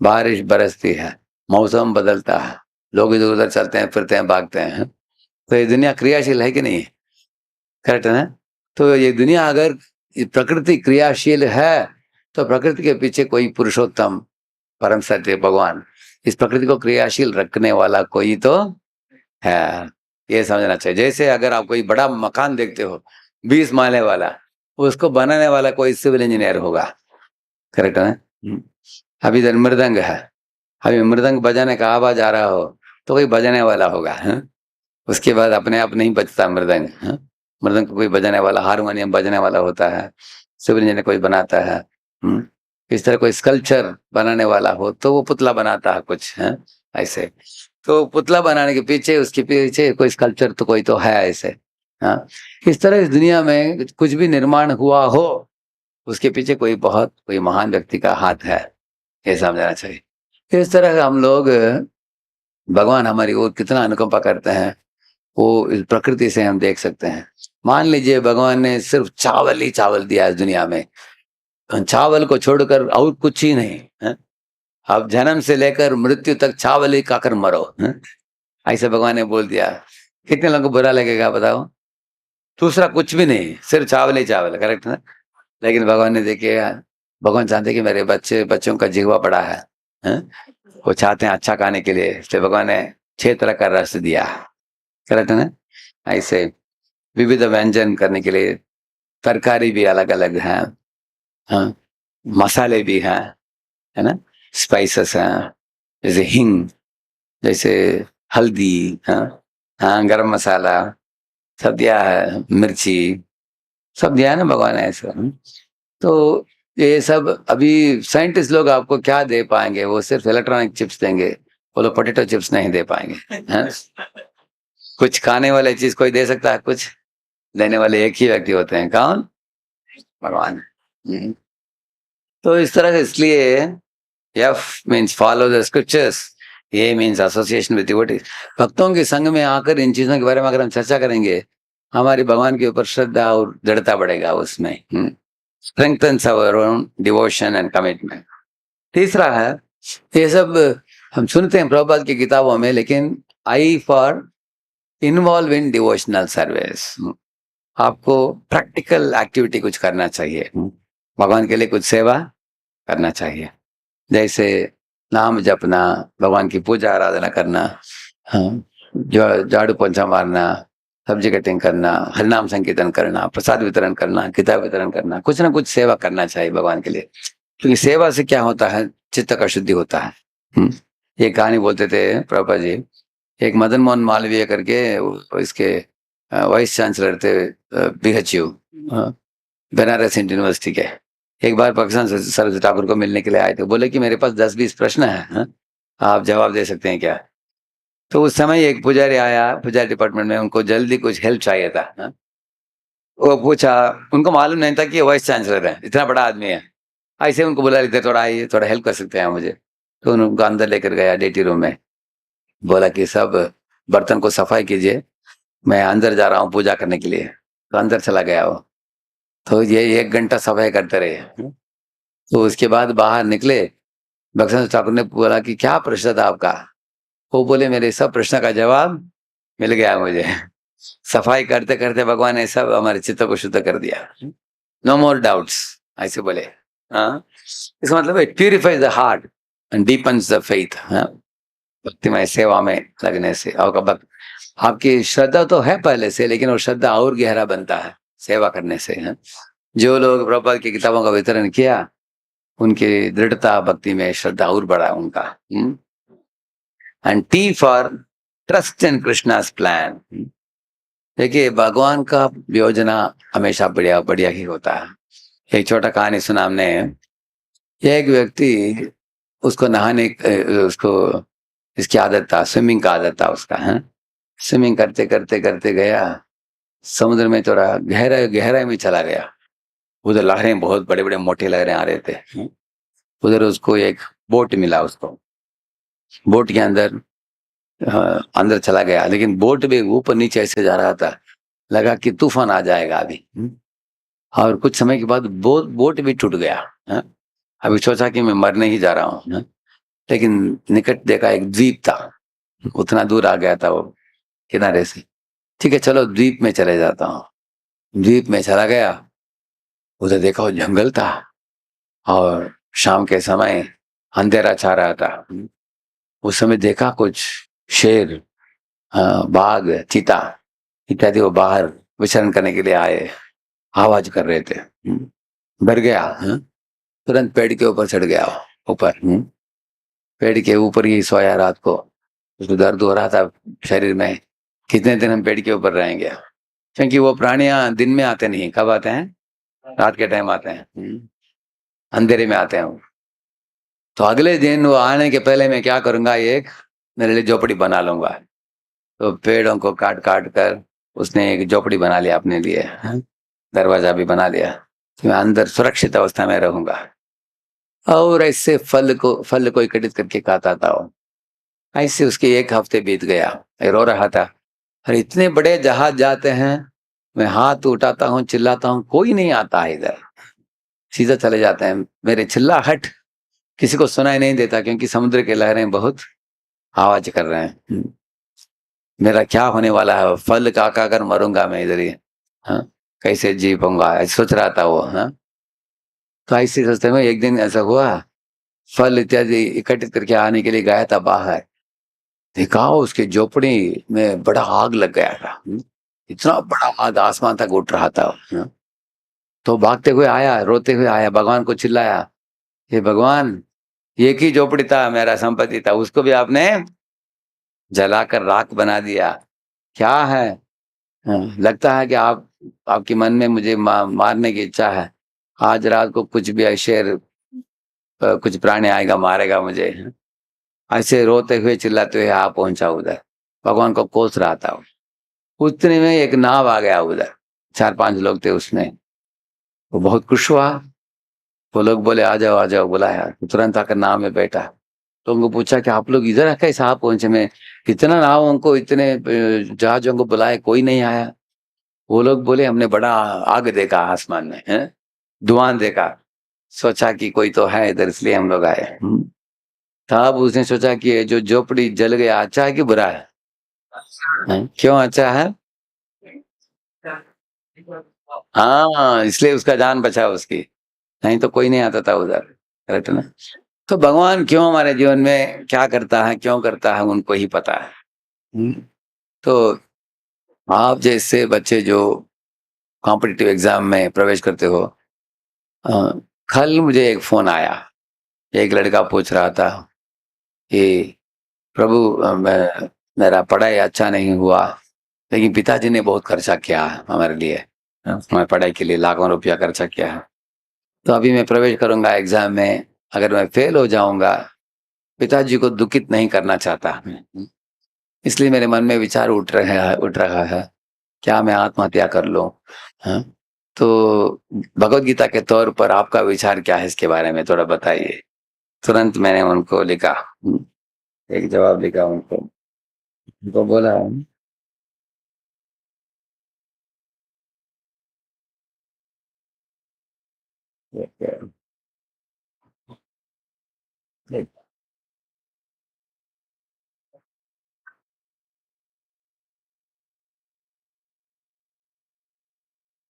A: बारिश बरसती है, मौसम बदलता है, लोग इधर उधर चलते हैं, फिरते हैं, भागते हैं। तो ये दुनिया क्रियाशील है कि नहीं? करेक्ट है ना? तो ये दुनिया अगर प्रकृति क्रियाशील है, तो प्रकृति के पीछे कोई पुरुषोत्तम परम सत्य भगवान, इस प्रकृति को क्रियाशील रखने वाला कोई तो है, ये समझना चाहिए। जैसे अगर आप कोई बड़ा मकान देखते हो 20 माले वाला, उसको बनाने वाला कोई सिविल इंजीनियर होगा। करेक्ट है ना? अभी इधर मृदंग है, अभी मृदंग बजाने का आवाज आ रहा हो तो कोई बजाने वाला होगा, उसके बाद अपने आप नहीं बजता मृदंग। मृदंग को कोई बजाने वाला, हारमोनियम बजाने वाला होता है, सिविल इंजीनियर कोई बनाता है। इस तरह कोई स्कल्पचर बनाने वाला हो तो वो पुतला बनाता है कुछ, है ऐसे। तो पुतला बनाने के पीछे, उसके पीछे कोई स्कल्पचर तो कोई तो है ऐसे। हाँ, इस तरह इस दुनिया में कुछ भी निर्माण हुआ हो, उसके पीछे कोई महान व्यक्ति का हाथ है, ये समझना चाहिए। इस तरह हम लोग, भगवान हमारी ओर कितना अनुकंपा करते हैं, वो इस प्रकृति से हम देख सकते हैं। मान लीजिए भगवान ने सिर्फ चावल ही चावल दिया इस दुनिया में, चावल को छोड़कर और कुछ ही नहीं है। अब जन्म से लेकर मृत्यु तक चावल ही खाकर मरो, ऐसे भगवान ने बोल दिया। कितने लोगों को बुरा लगेगा बताओ? दूसरा कुछ भी नहीं, सिर्फ चावल ही चावल। करेक्ट ना? लेकिन भगवान ने देखे, भगवान चाहते कि मेरे बच्चों का जीवा बड़ा है? वो चाहते हैं अच्छा खाने के लिए, इसलिए भगवान ने 6 तरह का रस दिया। करेक्ट है ना? ऐसे विविध व्यंजन करने के लिए तरकारी भी अलग अलग है, हाँ, मसाले भी हैं, है ना, स्पाइसेस हैं, जैसे हिंग, जैसे हल्दी, हाँ हाँ, गरम मसाला सब दिया है, मिर्ची सब दिया है ना भगवान ने ऐसा। तो ये सब अभी साइंटिस्ट लोग आपको क्या दे पाएंगे? वो सिर्फ इलेक्ट्रॉनिक चिप्स देंगे, वो लोग पोटैटो चिप्स नहीं दे पाएंगे, हैं? कुछ खाने वाले चीज कोई दे सकता है? कुछ देने वाले एक ही व्यक्ति होते हैं, कौन? भगवान। तो इस तरह से, इसलिए F means follow the scriptures, A means association with devotees. भक्तों के संग में आकर इन चीजों के बारे में अगर हम चर्चा करेंगे, हमारी भगवान के ऊपर श्रद्धा और दृढ़ता बढ़ेगा उसमें। Strengthens our own devotion and commitment. तीसरा है, ये सब हम सुनते हैं प्रभुपाद की किताबों में, लेकिन I for involve in devotional service. आपको प्रैक्टिकल एक्टिविटी कुछ करना चाहिए, भगवान के लिए कुछ सेवा करना चाहिए, जैसे नाम जपना, भगवान की पूजा आराधना करना, हाँ, जो झाड़ू पोंछा मारना, सब्जी कटिंग करना, हरिनाम संकीर्तन करना, प्रसाद वितरण करना, किताब वितरण करना, कुछ ना कुछ सेवा करना चाहिए भगवान के लिए। क्योंकि सेवा से क्या होता है, चित्त का शुद्धि होता है। ये कहानी बोलते थे प्रभुपाद जी, एक मदन मोहन मालवीय करके इसके वाइस चांसलर थे, BHU, बनारस हिंदू यूनिवर्सिटी के। एक बार पाकिस्तान सरस्वती ठाकुर को मिलने के लिए आए थे, बोले कि मेरे पास 10-20 प्रश्न है, आप जवाब दे सकते हैं क्या? तो उस समय एक पुजारी आया, पुजारी डिपार्टमेंट में, उनको जल्दी कुछ हेल्प चाहिए था, वो पूछा, उनको मालूम नहीं था कि ये वाइस चांसलर है, इतना बड़ा आदमी है। ऐसे उनको बुला लेते, थोड़ा आइए, थोड़ा हेल्प कर सकते हैं मुझे। तो उनको अंदर लेकर गया डेटी रूम में, बोला कि सब बर्तन को सफाई कीजिए, मैं अंदर जा रहा हूँ पूजा करने के लिए। तो अंदर चला गया वो, तो ये 1 घंटा सफाई करते रहे। तो उसके बाद बाहर निकले, भक्तन ठाकुर ने बोला कि क्या प्रश्न था आपका? वो बोले मेरे सब प्रश्न का जवाब मिल गया मुझे। सफाई करते करते भगवान ने सब हमारे चित्त को शुद्ध कर दिया। नो मोर डाउट्स, ऐसे बोले। हाँ, इसका मतलब it purifies the heart and deepens the faith. भक्तिमय सेवा में लगने से आपकी श्रद्धा तो है पहले से, लेकिन वो श्रद्धा और गहरा बनता है सेवा करने से। जो लोग प्रभुपाद की किताबों का वितरण किया, उनकी दृढ़ता भक्ति में, श्रद्धा और बढ़ा उनका। And T for trust in Krishna's plan. देखिए, भगवान का योजना हमेशा बढ़िया बढ़िया ही होता है। एक छोटा कहानी सुना हमने, एक व्यक्ति, उसको नहाने, उसको इसकी आदत था, स्विमिंग का आदत था उसका, है। स्विमिंग करते करते करते गया समुद्र में, थोड़ा गहराई में चला गया। उधर लहरें, बहुत बड़े बड़े मोटे लहरें आ रहे थे। उधर उसको एक बोट मिला, उसको बोट के अंदर अंदर चला गया, लेकिन बोट भी ऊपर नीचे ऐसे जा रहा था, लगा कि तूफान आ जाएगा अभी। और कुछ समय के बाद बोट भी टूट गया। अभी सोचा कि मैं मरने ही जा रहा हूँ, लेकिन निकट देखा एक द्वीप था, उतना दूर आ गया था वो किनारे से। ठीक है, चलो द्वीप में चले जाता हूँ। द्वीप में चला गया, उधर देखा वो जंगल था, और शाम के समय अंधेरा छा रहा था। उस समय देखा कुछ शेर, बाघ, चीता इत्यादि वो बाहर विचरण करने के लिए आए, आवाज कर रहे थे। डर गया, तुरंत पेड़ के ऊपर चढ़ गया, ऊपर। पेड़ के ऊपर ही सोया रात को। उसको दर्द हो रहा था शरीर में, कितने दिन हम पेड़ के ऊपर रहेंगे, क्योंकि वो प्राणियां दिन में आते नहीं। कब आते हैं? रात के टाइम आते हैं, अंधेरे में आते हैं वो। तो अगले दिन वो आने के पहले मैं क्या करूंगा, एक मेरे लिए झोपड़ी बना लूंगा। तो पेड़ों को काट काट कर उसने एक झोपड़ी बना लिया अपने लिए, दरवाजा भी बना लिया, तो मैं अंदर सुरक्षित अवस्था में रहूंगा। और ऐसे फल को एकत्रित करके खाता था वो। ऐसे उसके 1 हफ्ते बीत गया, रो रहा था, अरे इतने बड़े जहाज जाते हैं, मैं हाथ उठाता हूँ, चिल्लाता हूँ, कोई नहीं आता है इधर, सीधा चले जाते हैं। मेरे चिल्लाहट किसी को सुनाई नहीं देता, क्योंकि समुद्र के लहरें बहुत आवाज कर रहे हैं। मेरा क्या होने वाला है, फल खा कर मरूंगा मैं इधर ही, कैसे जी पाऊंगा, ऐसे सोच रहा था वो। तो ऐसे सोचते में एक दिन ऐसा हुआ, फल इत्यादि इकट्ठित करके आने के लिए गया था बाहर, देखा उसके झोपड़ी में बड़ा आग लग गया था। इतना बड़ा आग आसमान तक उठ रहा था। तो भागते हुए आया, रोते हुए आया, भगवान को चिल्लाया, हे भगवान, एक ही झोपड़ी था, मेरा संपत्ति था, उसको भी आपने जलाकर राख बना दिया। क्या है? लगता है कि आपके मन में मुझे मारने की इच्छा है। आज रात को कुछ भी शेर, कुछ प्राणी आएगा, मारेगा मुझे। ऐसे रोते हुए चिल्लाते हुए आ पहुंचा उधर, भगवान को कोस रहा था। उतने में एक नाव आ गया उधर, 4-5 लोग थे उसमें। वो बहुत खुश हुआ, वो लोग बोले आ जाओ आ जाओ, बुलाया, तुरंत आकर नाव में बैठा। तो उनको पूछा कि आप लोग इधर कैसे आ पहुंचे? में इतना नावों को, इतने जहाजों को बुलाए, कोई नहीं आया। वो लोग बोले हमने बड़ा आग देखा आसमान में, धुआं देखा, सोचा कि कोई तो है इधर, इसलिए हम लोग आए। तब उसने सोचा कि ये जो झोपड़ी जल गया अच्छा है कि बुरा है? क्यों अच्छा है? हाँ, इसलिए उसका जान बचा उसकी, नहीं तो कोई नहीं आता था उधर। करेक्ट ना? तो भगवान क्यों हमारे जीवन में क्या करता है, क्यों करता है, उनको ही पता है। हम्म, तो आप जैसे बच्चे जो कॉम्पिटिटिव एग्जाम में प्रवेश करते हो, अ, कल मुझे एक फोन आया। एक लड़का पूछ रहा था कि प्रभु, मेरा पढ़ाई अच्छा नहीं हुआ, लेकिन पिताजी ने बहुत खर्चा किया है हमारे लिए, हमारी पढ़ाई के लिए लाखों रुपया खर्चा किया है। तो अभी मैं प्रवेश करूंगा एग्जाम में, अगर मैं फेल हो जाऊंगा, पिताजी को दुखित नहीं करना चाहता। इसलिए मेरे मन में विचार उठ रहा है, क्या मैं आत्महत्या कर लूं? हाँ? तो भगवत गीता के तौर पर आपका विचार क्या है इसके बारे में, थोड़ा बताइए। तुरंत मैंने उनको लिखा, एक जवाब लिखा उनको। उनको बोला,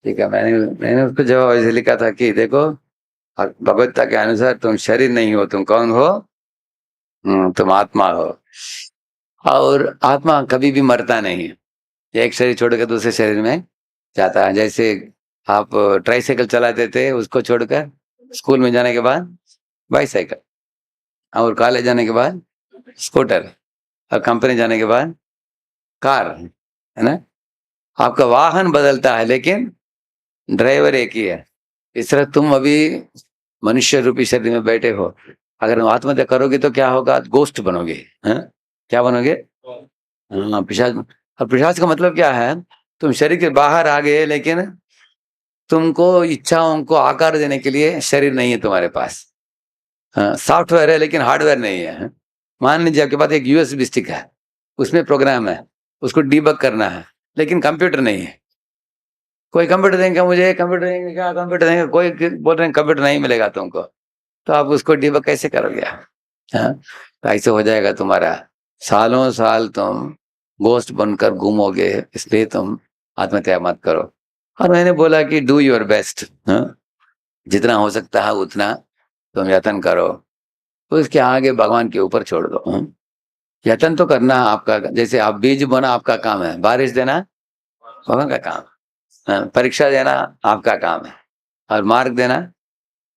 A: ठीक है, मैंने मैंने उसको जवाब ऐसे लिखा था कि देखो, भगवत गीता के अनुसार तुम शरीर नहीं हो, तुम कौन हो? तुम आत्मा हो। और आत्मा कभी भी मरता नहीं है, एक शरीर छोड़कर दूसरे शरीर में जाता है। जैसे आप ट्राईसाइकिल चलाते थे, उसको छोड़कर स्कूल में जाने के बाद बाईसाइकिल, और कॉलेज जाने के बाद स्कूटर, और कंपनी जाने के बाद कार, है ना? आपका वाहन बदलता है, लेकिन ड्राइवर एक ही है। इस तरह तुम अभी मनुष्य रूपी शरीर में बैठे हो, अगर आत्महत्या करोगे तो क्या होगा? गोस्ट बनोगे। हैं? क्या बनोगे? हाँ, पिशाच। और पिशाच का मतलब क्या है? तुम शरीर के बाहर आ गए, लेकिन तुमको इच्छाओं को आकार देने के लिए शरीर नहीं है तुम्हारे पास। हाँ, सॉफ्टवेयर है लेकिन हार्डवेयर नहीं है। मान लीजिए आपके पास एक यूएसबी स्टिक है, उसमें प्रोग्राम है, उसको डीबग करना है, लेकिन कंप्यूटर नहीं है। कोई कंप्यूटर देंगे मुझे, कंप्यूटर देंगे, क्या कंप्यूटर देंगे? कोई बोल रहे हैं कंप्यूटर नहीं मिलेगा तुमको, तो आप उसको डीबग कैसे करोगे? हाँ, तो ऐसे हो जाएगा तुम्हारा, सालों साल तुम गोस्ट बनकर घूमोगे। इसलिए तुम आत्महत्या मत करो। और मैंने बोला कि डू योर बेस्ट, जितना हो सकता है उतना तुम यत्न करो, तो इसके आगे भगवान के ऊपर छोड़ दो। यत्न तो करना है आपका, जैसे आप बीज बोना आपका काम है, बारिश देना भगवान का काम, परीक्षा देना आपका काम है, और मार्क देना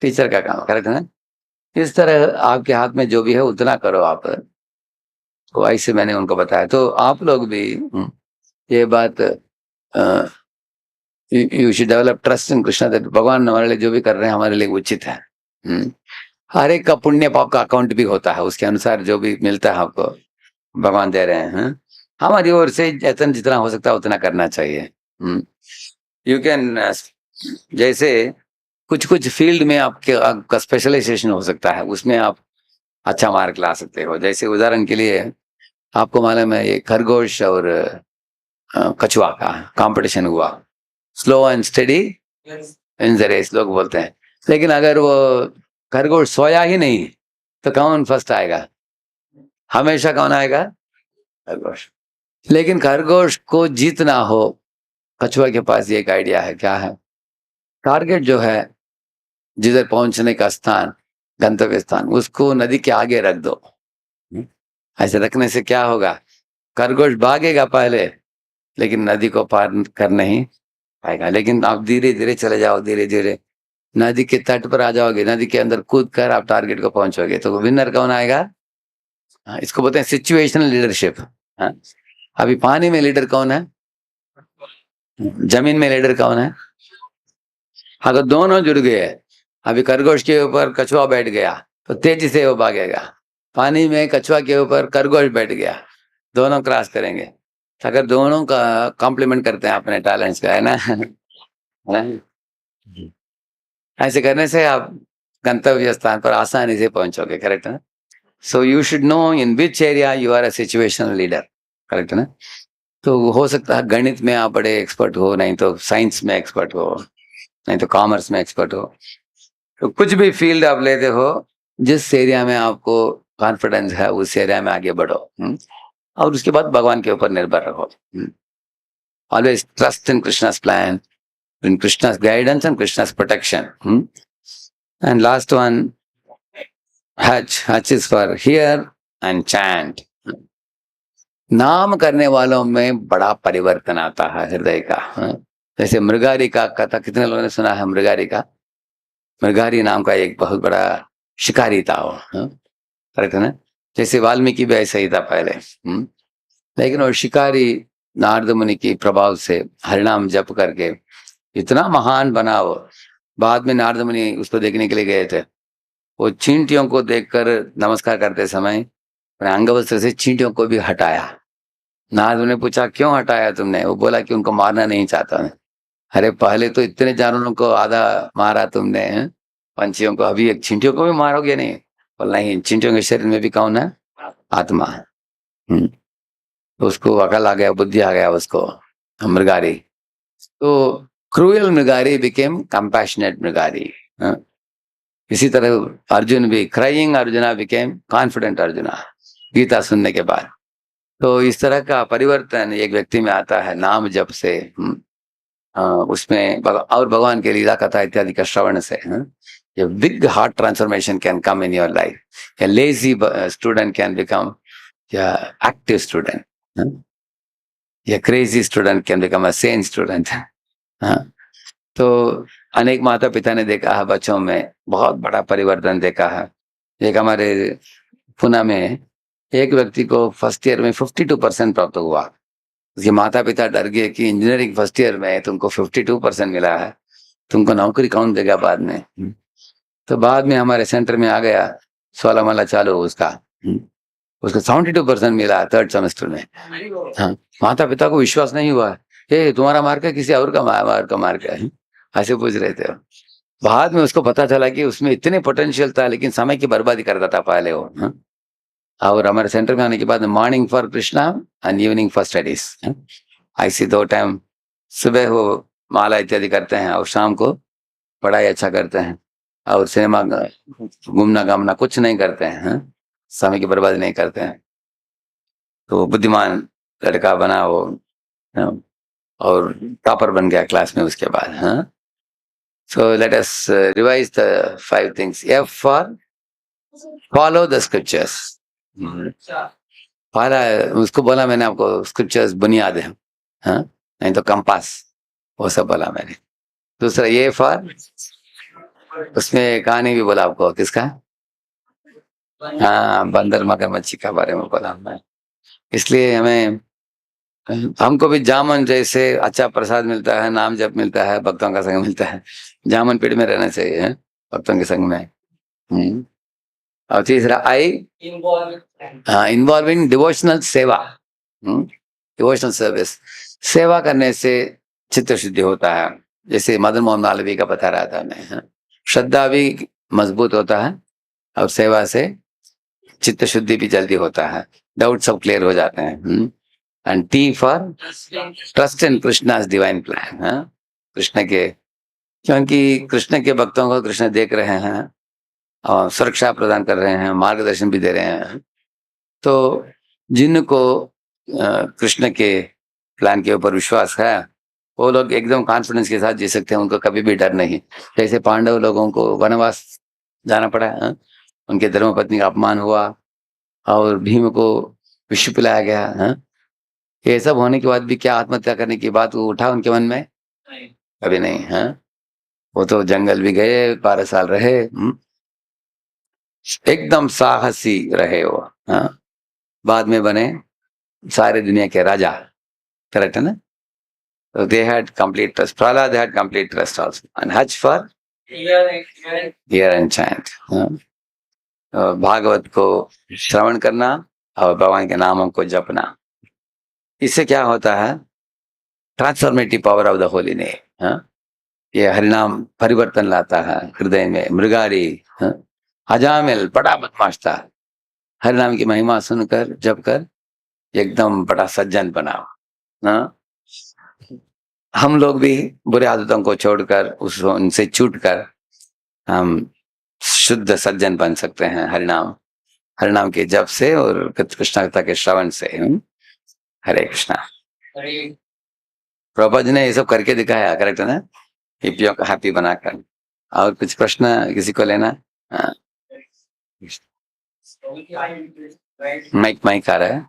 A: टीचर का काम है। करेक्ट है ना? इस तरह आपके हाथ में जो भी है उतना करो आप। तो ऐसे मैंने उनको बताया, तो आप लोग भी ये बात, you should develop trust in Krishna, that भगवान हमारे लिए जो भी कर रहे हैं हमारे लिए उचित है। हर एक का पुण्य पाप का अकाउंट भी होता है, उसके अनुसार जो भी मिलता है आपको भगवान दे रहे हैं। हमारी ओर से यत्न जितना हो सकता है उतना करना चाहिए। यू कैन, जैसे कुछ कुछ फील्ड में आपके आपका स्पेशलाइजेशन हो सकता है, उसमें आप अच्छा मार्क ला सकते हो। जैसे उदाहरण के लिए आपको मालूम है, ये खरगोश और कछुआ का कंपटीशन हुआ, slow and steady in the race लोग बोलते हैं। लेकिन अगर वो खरगोश सोया ही नहीं, तो कौन फर्स्ट आएगा? हमेशा कौन आएगा? खरगोश। लेकिन खरगोश को जीतना हो, कछुआ के पास ये एक आइडिया है। क्या है? टारगेट जो है, जिधर पहुंचने का स्थान, गंतव्य स्थान, उसको नदी के आगे रख दो। ऐसे रखने से क्या होगा? खरगोश भागेगा पहले, लेकिन नदी को पार कर नहीं पाएगा। लेकिन आप धीरे धीरे चले जाओ, धीरे धीरे नदी के तट पर आ जाओगे, नदी के अंदर कूद कर आप टारगेट को पहुंचोगे, तो विनर कौन आएगा? इसको बोलते हैं सिचुएशनल लीडरशिप। अभी पानी में लीडर कौन है? जमीन में लीडर कौन है? अगर दोनों जुड़ गए, अभी खरगोश के ऊपर कछुआ बैठ गया, तो तेजी से वो भागेगा। पानी में कछुआ के ऊपर खरगोश बैठ गया, दोनों क्रॉस करेंगे। अगर दोनों का कॉम्प्लीमेंट करते हैं अपने टैलेंट्स का, है ना? है ना? ऐसे करने से आप गंतव्य स्थान पर आसानी से पहुंचोगे। करेक्ट है ना? So you should know in which area you are a situational leader. Correct है ना? तो हो सकता है गणित में आप बड़े एक्सपर्ट हो, नहीं तो साइंस में एक्सपर्ट हो, नहीं तो कॉमर्स में एक्सपर्ट हो, तो कुछ भी फील्ड आप लेते हो, जिस एरिया में आपको कॉन्फिडेंस है उस एरिया में आगे बढ़ो। और उसके बाद भगवान के ऊपर निर्भर रहो। Always trust in Krishna's plan, in Krishna's guidance and Krishna's protection. And last one, H is for hear and chant. नाम करने वालों में बड़ा परिवर्तन आता है हृदय का। जैसे मृगारी का कथा कितने लोगों ने सुना है? मृगारी का, मृगारी नाम का एक बहुत बड़ा शिकारी था वो। करेक्ट है ना? जैसे वाल्मीकि भी ऐसा ही था पहले। लेकिन वो शिकारी नारद मुनि की प्रभाव से हरिनाम जप करके इतना महान बना वो। बाद में नारद मुनि उसको देखने के लिए गए थे। वो चींटियों को देखकर नमस्कार करते समय अपने अंगवस्त्र से चींटियों को भी हटाया। नारद ने पूछा क्यों हटाया तुमने? वो बोला कि उनको मारना नहीं चाहता मैं। अरे पहले तो इतने जानवरों को आधा मारा तुमने, पंछियों को, अभी एक चींटियों को भी मारोगे नहीं? बोला नहीं, चींटियों के शरीर में भी कौन है? आत्मा है। तो उसको अकल आ गया, बुद्धि आ गया उसको, मृगारी। तो cruel Mrigari became compassionate Mrigari. इसी तरह अर्जुन भी, crying Arjuna became confident Arjuna, Gita सुनने के बाद। तो इस तरह का परिवर्तन एक व्यक्ति में आता है नाम जप से। उसमें और भगवान के लीला कथा इत्यादि का श्रवण से। A big heart transformation can come in your life. A lazy student can become a active student. A crazy student can become a sane student. तो अनेक माता पिता ने देखा है बच्चों में बहुत बड़ा परिवर्तन देखा है। एक हमारे पुणे में एक व्यक्ति को फर्स्ट ईयर में 52% प्राप्त हुआ। उसके माता पिता डर गए कि इंजीनियरिंग फर्स्ट ईयर में तुमको 52% मिला है, तुमको नौकरी कौन देगा बाद में? तो बाद में हमारे सेंटर में आ गया, 16 माला चालू उसका। उसको 72% मिला थर्ड सेमेस्टर में। माता पिता को विश्वास नहीं हुआ, ये तुम्हारा मार्क है किसी और का मार्क है? ऐसे पूछ रहे थे। बाद में उसको पता चला कि उसमें इतने पोटेंशियल था, लेकिन समय की बर्बादी करता था पहले वो। और हमारे सेंटर में आने के बाद morning for Krishna and evening for studies, ऐसी 2 टाइम, सुबह वो माला इत्यादि करते हैं और शाम को पढ़ाई अच्छा करते हैं। और सिनेमा घूमना घामना कुछ नहीं करते हैं, समय की बर्बादी नहीं करते हैं। तो बुद्धिमान लड़का बना वो, और टॉपर बन गया क्लास में उसके बाद। So let us revise the 5 things. F for follow the scriptures. पहला उसको बोला मैंने आपको, स्क्रिप्चर्स बुनियाद है, नहीं तो कंपास, वो सब बोला मैंने। दूसरा ये फॉर, उसमें कहानी भी बोला आपको, किसका? बंदर मगरमच्छी का बारे में बोला मैं। इसलिए हमें, हमको भी जामुन जैसे अच्छा प्रसाद मिलता है, नाम जप मिलता है, भक्तों का संग मिलता है, जामुन पेड़ में रहना चाहिए, भक्तों के संग में। और तीसरा आई, इन्वॉल्व इन डिवोशनल सेवा, डिवोशनल सर्विस। सेवा करने से चित्त शुद्धि होता है। जैसे मदन मोहन मालवीय का बता रहा था मैं, श्रद्धा भी मजबूत होता है और सेवा से चित्त शुद्धि भी जल्दी होता है, डाउट सब क्लियर हो जाते हैं। And T for trust in Krishna's divine plan. Krishna के, क्योंकि कृष्ण के भक्तों को कृष्ण देख रहे हैं और सुरक्षा प्रदान कर रहे हैं, मार्गदर्शन भी दे रहे हैं। तो जिनको कृष्ण के प्लान के ऊपर विश्वास है, वो लोग एकदम कॉन्फिडेंस के साथ जी सकते हैं, उनको कभी भी डर नहीं। जैसे पांडव लोगों को वनवास जाना पड़ा, उनके धर्मपत्नी का अपमान हुआ और भीम को विष पिलाया गया। ये सब होने के बाद भी क्या आत्महत्या करने की बात वो उठा उनके मन में? कभी नहीं। वो तो जंगल भी गए, 12 साल रहे, एकदम साहसी रहे वो। बाद में बने सारे दुनिया के राजा। करेक्ट है ना? So they had complete trust. Prahlad had complete trust also. And Hajj for hear and chant. Bhagavat को श्रवण करना और भगवान के नामों को जपना। इससे क्या होता है? Transformative power of the holy name. ये हरिनाम परिवर्तन लाता है हृदय में। मृगारी हजामिल बड़ा बदमाश था, हरिनाम की महिमा सुनकर जप कर एकदम बड़ा सज्जन बना। हम लोग भी बुरे आदतों को छोड़कर, उनसे छूटकर हम शुद्ध सज्जन बन सकते हैं हरिनाम के जप से और कृष्णता के श्रवण से। हरे कृष्णा। प्रभुपाद जी ने ये सब करके दिखाया, करेक्ट है ना, हिप्पियों को हैप्पी बनाकर। और कुछ प्रश्न किसी को लेना? हाँ। माइक आ रहा है।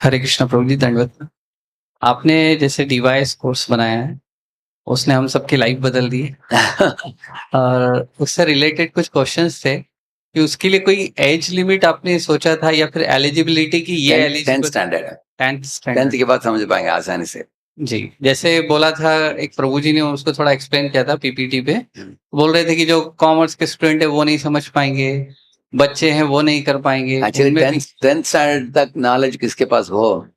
B: हरे कृष्णा प्रभु जी, दंडवत। आपने जैसे डिवाइस कोर्स बनाया है, उसने हम सबकी लाइफ बदल दी है। और उससे रिलेटेड कुछ क्वेश्चंस थे कि उसके लिए कोई एज लिमिट आपने सोचा था या फिर एलिजिबिलिटी की? ये
A: 10th स्टैंडर्ड है,
B: 10th
A: 10th
B: स्टैंडर्ड
A: के बाद समझ पाएंगे आसानी से।
B: जी। जैसे बोला था, एक प्रभु जी ने उसको थोड़ा एक्सप्लेन किया था पीपीटी पे। बोल रहे थे कि जो कॉमर्स के स्टूडेंट है वो नहीं समझ पाएंगे, बच्चे हैं वो नहीं कर पाएंगे।
A: एक्चुअली
B: उनमें भी
A: 10th स्टैंडर्ड तक नॉलेज किसके पास हो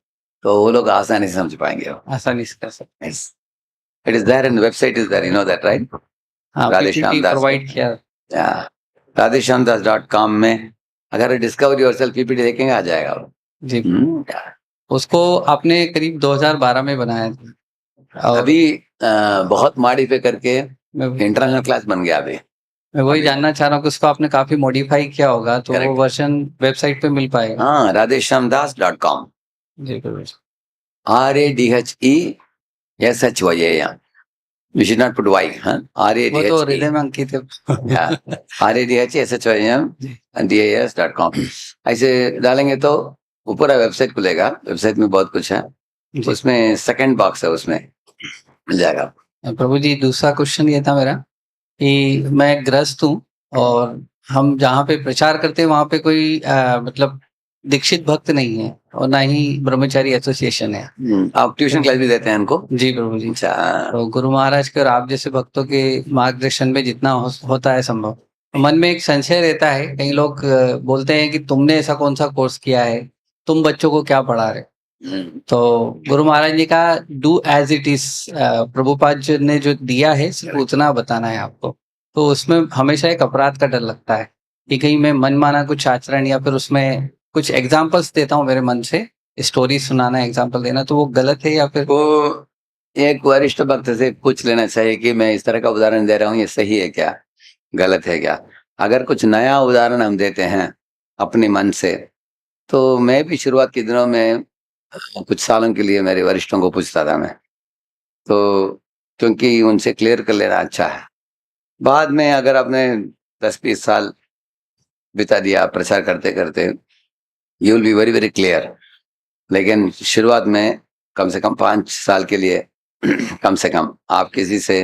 A: तो वो लोग आसानी से समझ पाएंगे।
B: आसानी से कर सकते हैं।
A: Yes. It is there in the website is there, you know that, right?
B: हाँ,
A: राधेश्याम
B: पीपीटी
A: दास।
B: प्रोवाइड किया।
A: Yeah. radheshyamdas.com में अगर डिस्कवर योरसेल्फ पीपीटी देखेंगे आ जाएगा वो।
B: जी।
A: Yeah.
B: उसको आपने करीब 2012 में बनाया था और
A: अभी बहुत मॉडिफाई करके
B: मैं
A: इंटरनेशनल क्लास बन गया अभी।
B: वही जानना चाह रहा हूँ कि उसको आपने काफी मॉडिफाई किया होगा, तो वो
A: Correct.
B: वर्जन वेबसाइट पे मिल पाएगा?
A: हाँ, radheshyamdas.com।
B: जी बिल्कुल।
A: RADHESHYAM। You should not put Y, huh?
B: वो तो
A: RADHE।
B: हृदय में अंकित है।
A: Yeah. RADHESHYAM DAS.com। ऐसे डालेंगे तो ऊपर वेबसाइट खुलेगा, वेबसाइट में बहुत कुछ है,
B: जी।
A: उसमें सेकंड बॉक्स है, उसमें मिल जाएगा।
B: प्रभु जी, दूसरा क्वेश्चन ये था मेरा कि मैं ग्रस्त हूँ और हम जहाँ पे प्रचार करते हैं वहाँ पे कोई मतलब दीक्षित भक्त नहीं है और ना ही ब्रह्मचारी एसोसिएशन है।
A: आप ट्यूशन क्लास भी देते हैं उनको?
B: जी प्रभु जी।
A: अच्छा।
B: तो गुरु महाराज के और आप जैसे भक्तों के मार्गदर्शन में जितना होता है संभव, मन में एक संशय रहता है। कई लोग बोलते हैं कि तुमने ऐसा कौन सा कोर्स किया है, तुम बच्चों को क्या पढ़ा रहे? तो गुरु महाराज ने कहा do as it is. Prabhupada ji ने जो दिया है सिर्फ उतना बताना है आपको। तो उसमें हमेशा एक अपराध का डर लगता है कि कहीं मैं मनमाना कुछ आचरण या फिर उसमें कुछ एग्जाम्पल्स देता हूँ मेरे मन से, स्टोरी सुनाना, एग्जाम्पल देना, तो वो गलत है या फिर
A: वो एक वरिष्ठ भक्त से पूछ लेना चाहिए कि मैं इस तरह का उदाहरण दे रहा हूँ, ये सही है क्या, गलत है क्या? अगर कुछ नया उदाहरण हम देते हैं अपने मन से, तो मैं भी शुरुआत के दिनों में कुछ सालों के लिए मेरे वरिष्ठों को पूछता था मैं, तो क्योंकि उनसे क्लियर कर लेना अच्छा है। बाद में अगर आपने 10-20 साल बिता दिया प्रचार करते करते, you will be very very clear. लेकिन शुरुआत में कम से कम 5 साल के लिए कम से कम आप किसी से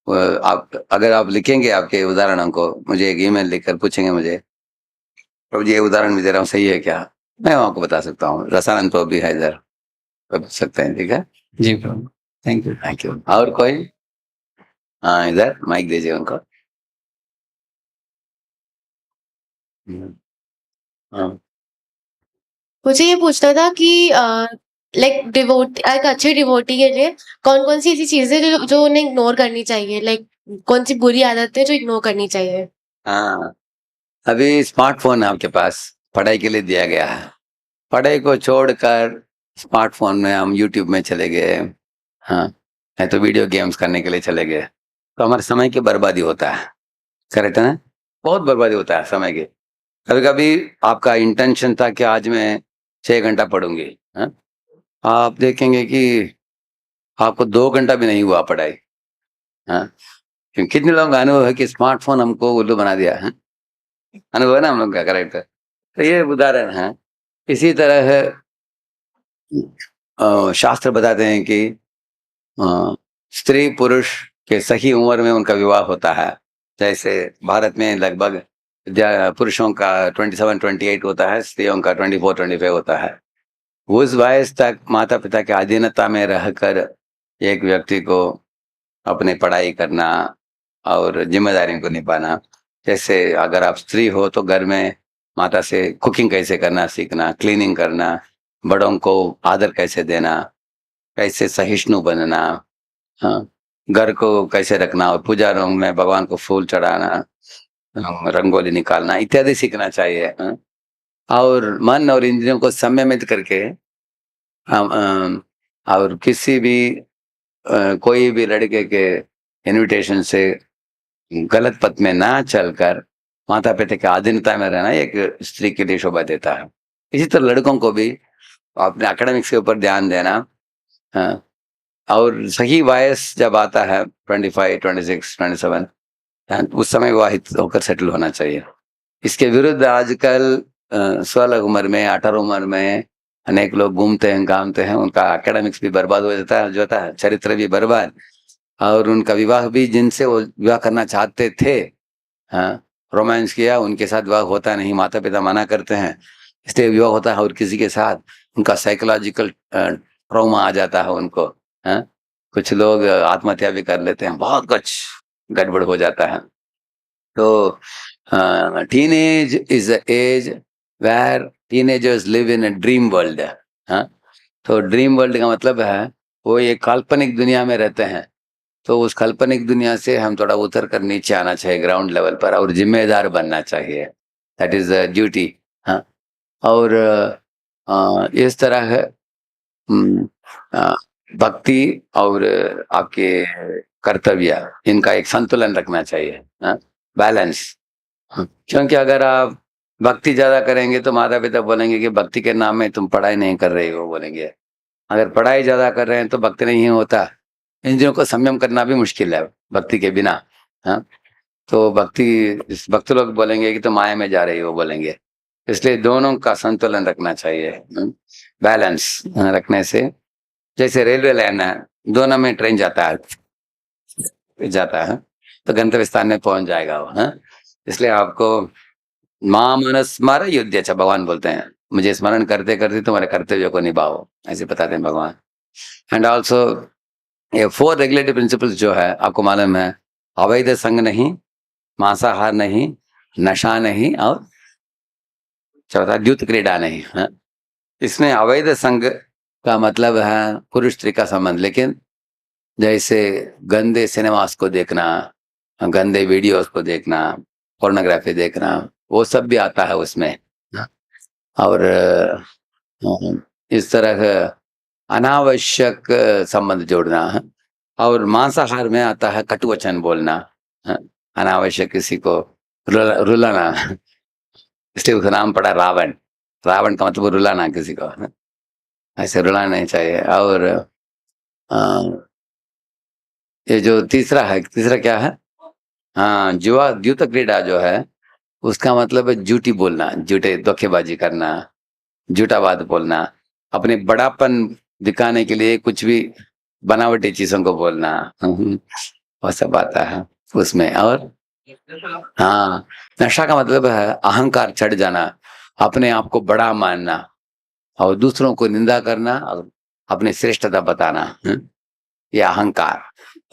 A: आप अगर आप लिखेंगे आपके उदाहरणों को, मुझे एक ईमेल लिखकर पूछेंगे मुझे, प्रभु जी ये उदाहरण भी दे रहा हूँ, सही है क्या? मैं आपको बता सकता हूँ। रसानंद प्रभु भी है इधर, पूछ सकते हैं, ठीक है?
B: जी प्रभु, थैंक यू।
A: Thank you. और कोई? हाँ, इधर माइक दीजिए उनको। हाँ।
C: मुझे ये पूछना था कि लाइक डिवोट एक अच्छे डिवोटी के लिए कौन कौन सी ऐसी चीजें जो उन्हें इग्नोर करनी चाहिए, लाइक कौन सी बुरी आदतें जो इग्नोर करनी चाहिए?
A: हाँ, अभी स्मार्टफोन आपके पास पढ़ाई के लिए दिया गया है, पढ़ाई को छोड़कर स्मार्टफोन में हम यूट्यूब में चले गए, हाँ, है तो वीडियो गेम्स करने के लिए चले गए, तो हमारे समय की बर्बादी होता है। करेक्ट है ना? बहुत बर्बादी होता है समय की। कभी कभी आपका इंटेंशन था कि आज मैं 6 घंटा पढ़ूंगी, हाँ? आप देखेंगे कि आपको 2 घंटा भी नहीं हुआ पढ़ाई, हाँ? क्योंकि कितने लोगों का अनुभव है कि स्मार्टफोन हमको उल्लू बना दिया है, अनुभव है ना हम लोग का? करेक्ट है। तो ये उदाहरण है। इसी तरह शास्त्र बताते हैं कि स्त्री पुरुष के सही उम्र में उनका विवाह होता है। जैसे भारत में लगभग पुरुषों का 27-28 होता है, स्त्रियों का 24-25 होता है। उस वयस तक माता पिता के अधीनता में रहकर एक व्यक्ति को अपनी पढ़ाई करना और जिम्मेदारियों को निभाना। जैसे अगर आप स्त्री हो तो घर में माता से कुकिंग कैसे करना सीखना, क्लीनिंग करना, बड़ों को आदर कैसे देना, कैसे सहिष्णु बनना, हाँ, घर को कैसे रखना और पूजा रूम में भगवान को फूल चढ़ाना, रंगोली निकालना इत्यादि सीखना चाहिए, हाँ? और मन और इंद्रियों को संयमित करके हम और किसी भी कोई भी लड़के के इनविटेशन से गलत पथ में ना चलकर माता पिता के अधीनता में रहना एक स्त्री के लिए शोभा देता है। इसी तरह लड़कों को भी अपने एकेडमिक्स के ऊपर ध्यान देना, हाँ, और सही वयस जब आता है 25, 26, 27, उस समय विवाहित होकर सेटल होना चाहिए। इसके विरुद्ध आजकल 16 उम्र में, 18 उम्र में अनेक लोग घूमते हैं, घामते हैं, उनका एकेडमिक्स भी बर्बाद हो जाता है, चरित्र भी बर्बाद, और उनका विवाह भी जिनसे वो विवाह करना चाहते थे, हाँ, रोमांस किया, उनके साथ विवाह होता नहीं, माता पिता मना करते हैं, इसलिए विवाह होता है और किसी के साथ, उनका साइकोलॉजिकल ट्रॉमा आ जाता है उनको, हाँ, कुछ लोग आत्महत्या भी कर लेते हैं, बहुत कुछ गड़बड़ हो जाता है। तो teenage is a age where teenagers live in a dream world, हाँ, तो ड्रीम वर्ल्ड का मतलब है वो एक काल्पनिक दुनिया में रहते हैं, तो उस काल्पनिक दुनिया से हम थोड़ा उतर कर नीचे आना चाहिए ग्राउंड लेवल पर, और जिम्मेदार बनना चाहिए, दैट इज ड्यूटी, हाँ, और इस तरह है भक्ति और आपके कर्तव्य, इनका एक संतुलन रखना चाहिए, बैलेंस। क्योंकि अगर आप भक्ति ज्यादा करेंगे तो माता पिता बोलेंगे कि भक्ति के नाम में तुम पढ़ाई नहीं कर रहे हो, बोलेंगे। अगर पढ़ाई ज्यादा कर रहे हैं तो भक्ति नहीं होता। इन चीजों को संयम करना भी मुश्किल है भक्ति के बिना, हाँ, तो भक्त लोग बोलेंगे कि तुम माया में जा रही हो, बोलेंगे। इसलिए दोनों का संतुलन रखना चाहिए, बैलेंस रखने से, जैसे रेलवे लाइन है, दोनों में ट्रेन जाता है तो गंतव्य स्थान में पहुंच जाएगा वो, हाँ? इसलिए आपको मां मनस स्मर युद्ध, भगवान बोलते हैं, मुझे स्मरण करते करते तुम्हारे कर्तव्य को निभाओ, ऐसे बताते हैं भगवान। एंड ऑल्सो ये 4 रेगुलेटरी प्रिंसिपल्स जो है आपको मालूम है, अवैध संग नहीं, मांसाहार नहीं, नशा नहीं, और चौथा द्यूत क्रीड़ा नहीं, हाँ? इसमें अवैध संग का मतलब है पुरुष स्त्री का संबंध, लेकिन जैसे गंदे सिनेमास को देखना, गंदे वीडियोस को देखना, पोर्नोग्राफी देखना, वो सब भी आता है उसमें, और इस तरह अनावश्यक संबंध जोड़ना, और मांसाहार में आता है कटुवचन बोलना, अनावश्यक किसी को रुलाना, इसलिए उसका नाम पड़ा रावण। रावण का मतलब रुलाना किसी को, ऐसे रुलाना नहीं चाहिए। और ये जो तीसरा क्या है, हाँ, द्यूत क्रीड़ा जो है उसका मतलब है झूठी बोलना, झूठे धोखेबाजी करना, झूठा बात बोलना, अपने बड़ापन दिखाने के लिए कुछ भी बनावटी चीजों को बोलना, वो सब आता है उसमें। और हाँ, नशा का मतलब है अहंकार चढ़ जाना, अपने आप को बड़ा मानना और दूसरों को निंदा करना और अपनी श्रेष्ठता बताना, ये अहंकार,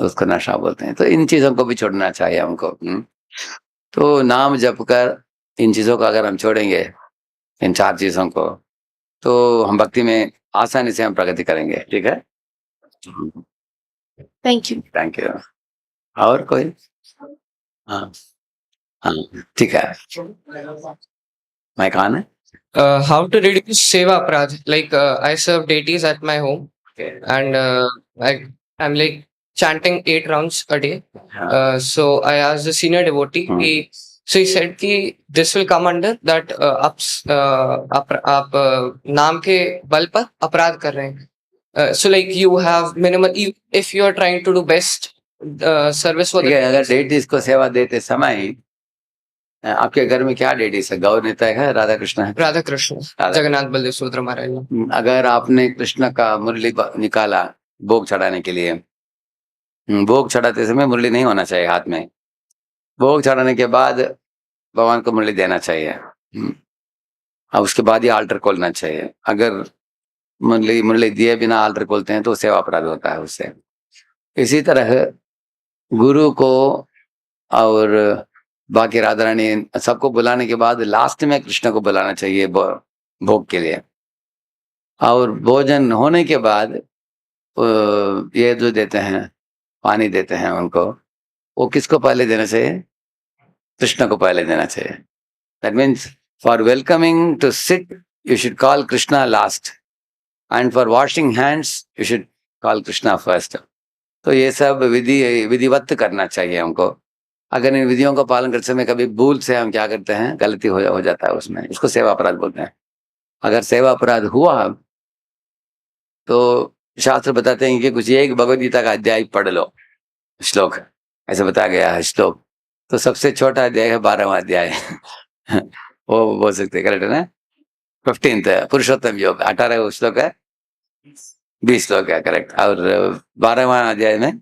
A: उसको नशा बोलते हैं। तो इन चीजों को भी छोड़ना चाहिए हमको। तो नाम जप कर इन चीजों को अगर हम छोड़ेंगे, इन 4 चीजों को, तो हम भक्ति में आसानी से हम प्रगति करेंगे। ठीक है,
C: थैंक यू।
A: और कोई? हाँ हाँ, ठीक है, मैं कौन है?
D: How to reduce seva aparadh? Like I serve deities at my home,
A: Okay.
D: and I'm like chanting 8 rounds a day.
A: हाँ,
D: So I asked the senior devotee. So he said कि this will come under that आप नाम के बल पर अपराध कर रहे हैं. So like you have minimal, if you are trying to do best service for
A: ठीक है। अगर
D: the
A: डेटीज को सेवा देते समय आपके घर में क्या डेटीज है? गौर नेता है, राधा कृष्ण है?
D: Radha Krishna, जगन्नाथ बलदेव सुभद्रा महाराज.
A: अगर आपने कृष्ण का मुरली निकाला भोग चढ़ाने के लिए, भोग चढ़ाते समय मुरली नहीं होना चाहिए हाथ में। भोग चढ़ाने के बाद भगवान को मुरली देना चाहिए, और उसके बाद ही आल्टर खोलना चाहिए। अगर मुरली दिए बिना आल्टर खोलते हैं तो सेवा अपराध होता है उससे। इसी तरह गुरु को और बाकी राधा रानी सबको बुलाने के बाद लास्ट में कृष्ण को बुलाना चाहिए भोग के लिए। और भोजन होने के बाद ये जो देते हैं, पानी देते हैं उनको, वो किसको पहले देना चाहिए? कृष्ण को पहले देना चाहिए। That means for welcoming to sit you should call Krishna last, and for washing hands you should call Krishna first. तो ये सब विधिवत करना चाहिए हमको। अगर इन विधियों का पालन करते समय कभी भूल से हम क्या करते हैं, गलती हो जाता है उसमें, इसको सेवा अपराध बोलते हैं। अगर सेवा अपराध हुआ तो शास्त्र बताते हैं कि कुछ एक भगवद गीता का अध्याय पढ़ लो, श्लोक ऐसे बताया गया है श्लोक। तो सबसे छोटा अध्याय है 12वां अध्याय वो बोल सकते, करेक्ट है ना? 15th पुरुषोत्तम योग 18 श्लोक है, 20 श्लोक है, करेक्ट। और 12वां अध्याय में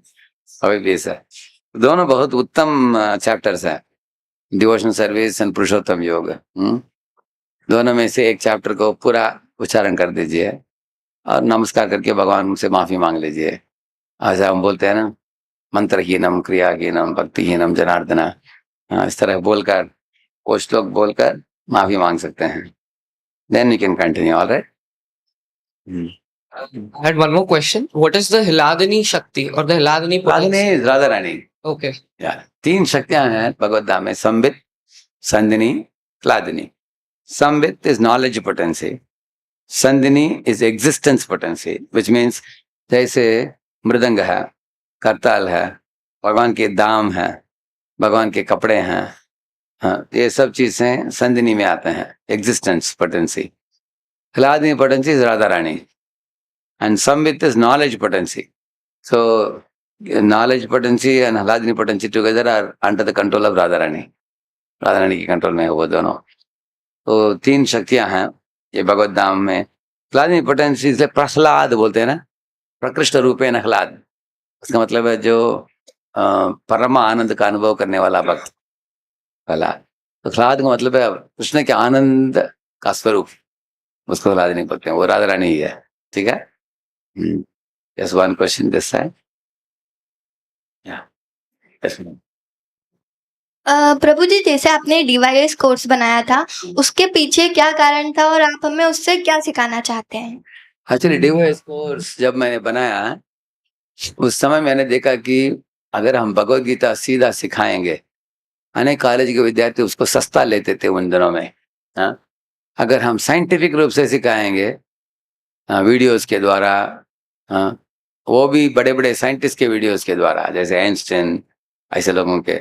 A: अभी 20 है। दोनों बहुत उत्तम चैप्टर्स हैं, डिवोशनल सर्विस एंड पुरुषोत्तम योग। दोनों में से एक चैप्टर को पूरा उच्चारण कर दीजिए और नमस्कार करके भगवान से माफी मांग लीजिए। ऐसा हम बोलते हैं ना, मंत्रहीनम क्रियाहीनम भक्तिहीनम जनार्दना, इस तरह बोलकर वो श्लोक बोलकर माफी मांग सकते हैं। Then you can continue, alright.
D: I had one more question. What is the Hiladini Shakti or the Hiladini potency?
A: Radha Rani,
D: Okay.
A: या 3 शक्तियां हैं भगवद धाम में, Samvit, Sandhini, Hladini. Samvit is knowledge potency, Sandhini is existence potency, which means जैसे मृदंग है, करताल है, भगवान के दाम है, भगवान के कपड़े हैं, हाँ, ये सब चीजें संदिनी में आते हैं, existence potency. Hladini potency is Radha Rani and Samvit is knowledge potency. So knowledge potency and Hladini potency together are under the control of Radharani. Radharani के कंट्रोल में है वो दोनों। तो 3 शक्तियां हैं ये भगवत धाम में। Hladini potency इसलिए प्रहलाद बोलते हैं ना, प्रकृष्ट रूपेण ह्लाद, उसका मतलब है जो परम आनंद का अनुभव करने वाला भक्त, ह्लाद। तो ह्लाद का मतलब है कृष्ण के आनंद का स्वरूप, उसको ह्लादिनी बोलते हैं, वो राधा रानी ही है। ठीक है। Just one question this side. Yeah. Yes, ma'am.
E: प्रभु जी, जैसे आपने DYS कोर्स बनाया था, उसके पीछे क्या कारण था और आप हमें उससे क्या सिखाना चाहते हैं?
A: Actually, DYS कोर्स जब मैंने बनाया उस समय मैंने देखा कि अगर हम भगवद गीता सीधा सिखाएंगे, अनेक कॉलेज के विद्यार्थी उसको सस्ता लेते थे उन दिनों में। हाँ, अगर हम साइंटिफिक रूप से सिखाएंगे वीडियोस के द्वारा, हाँ, वो भी बड़े बड़े साइंटिस्ट के वीडियोस के द्वारा, जैसे आइंस्टाइन, ऐसे लोगों के।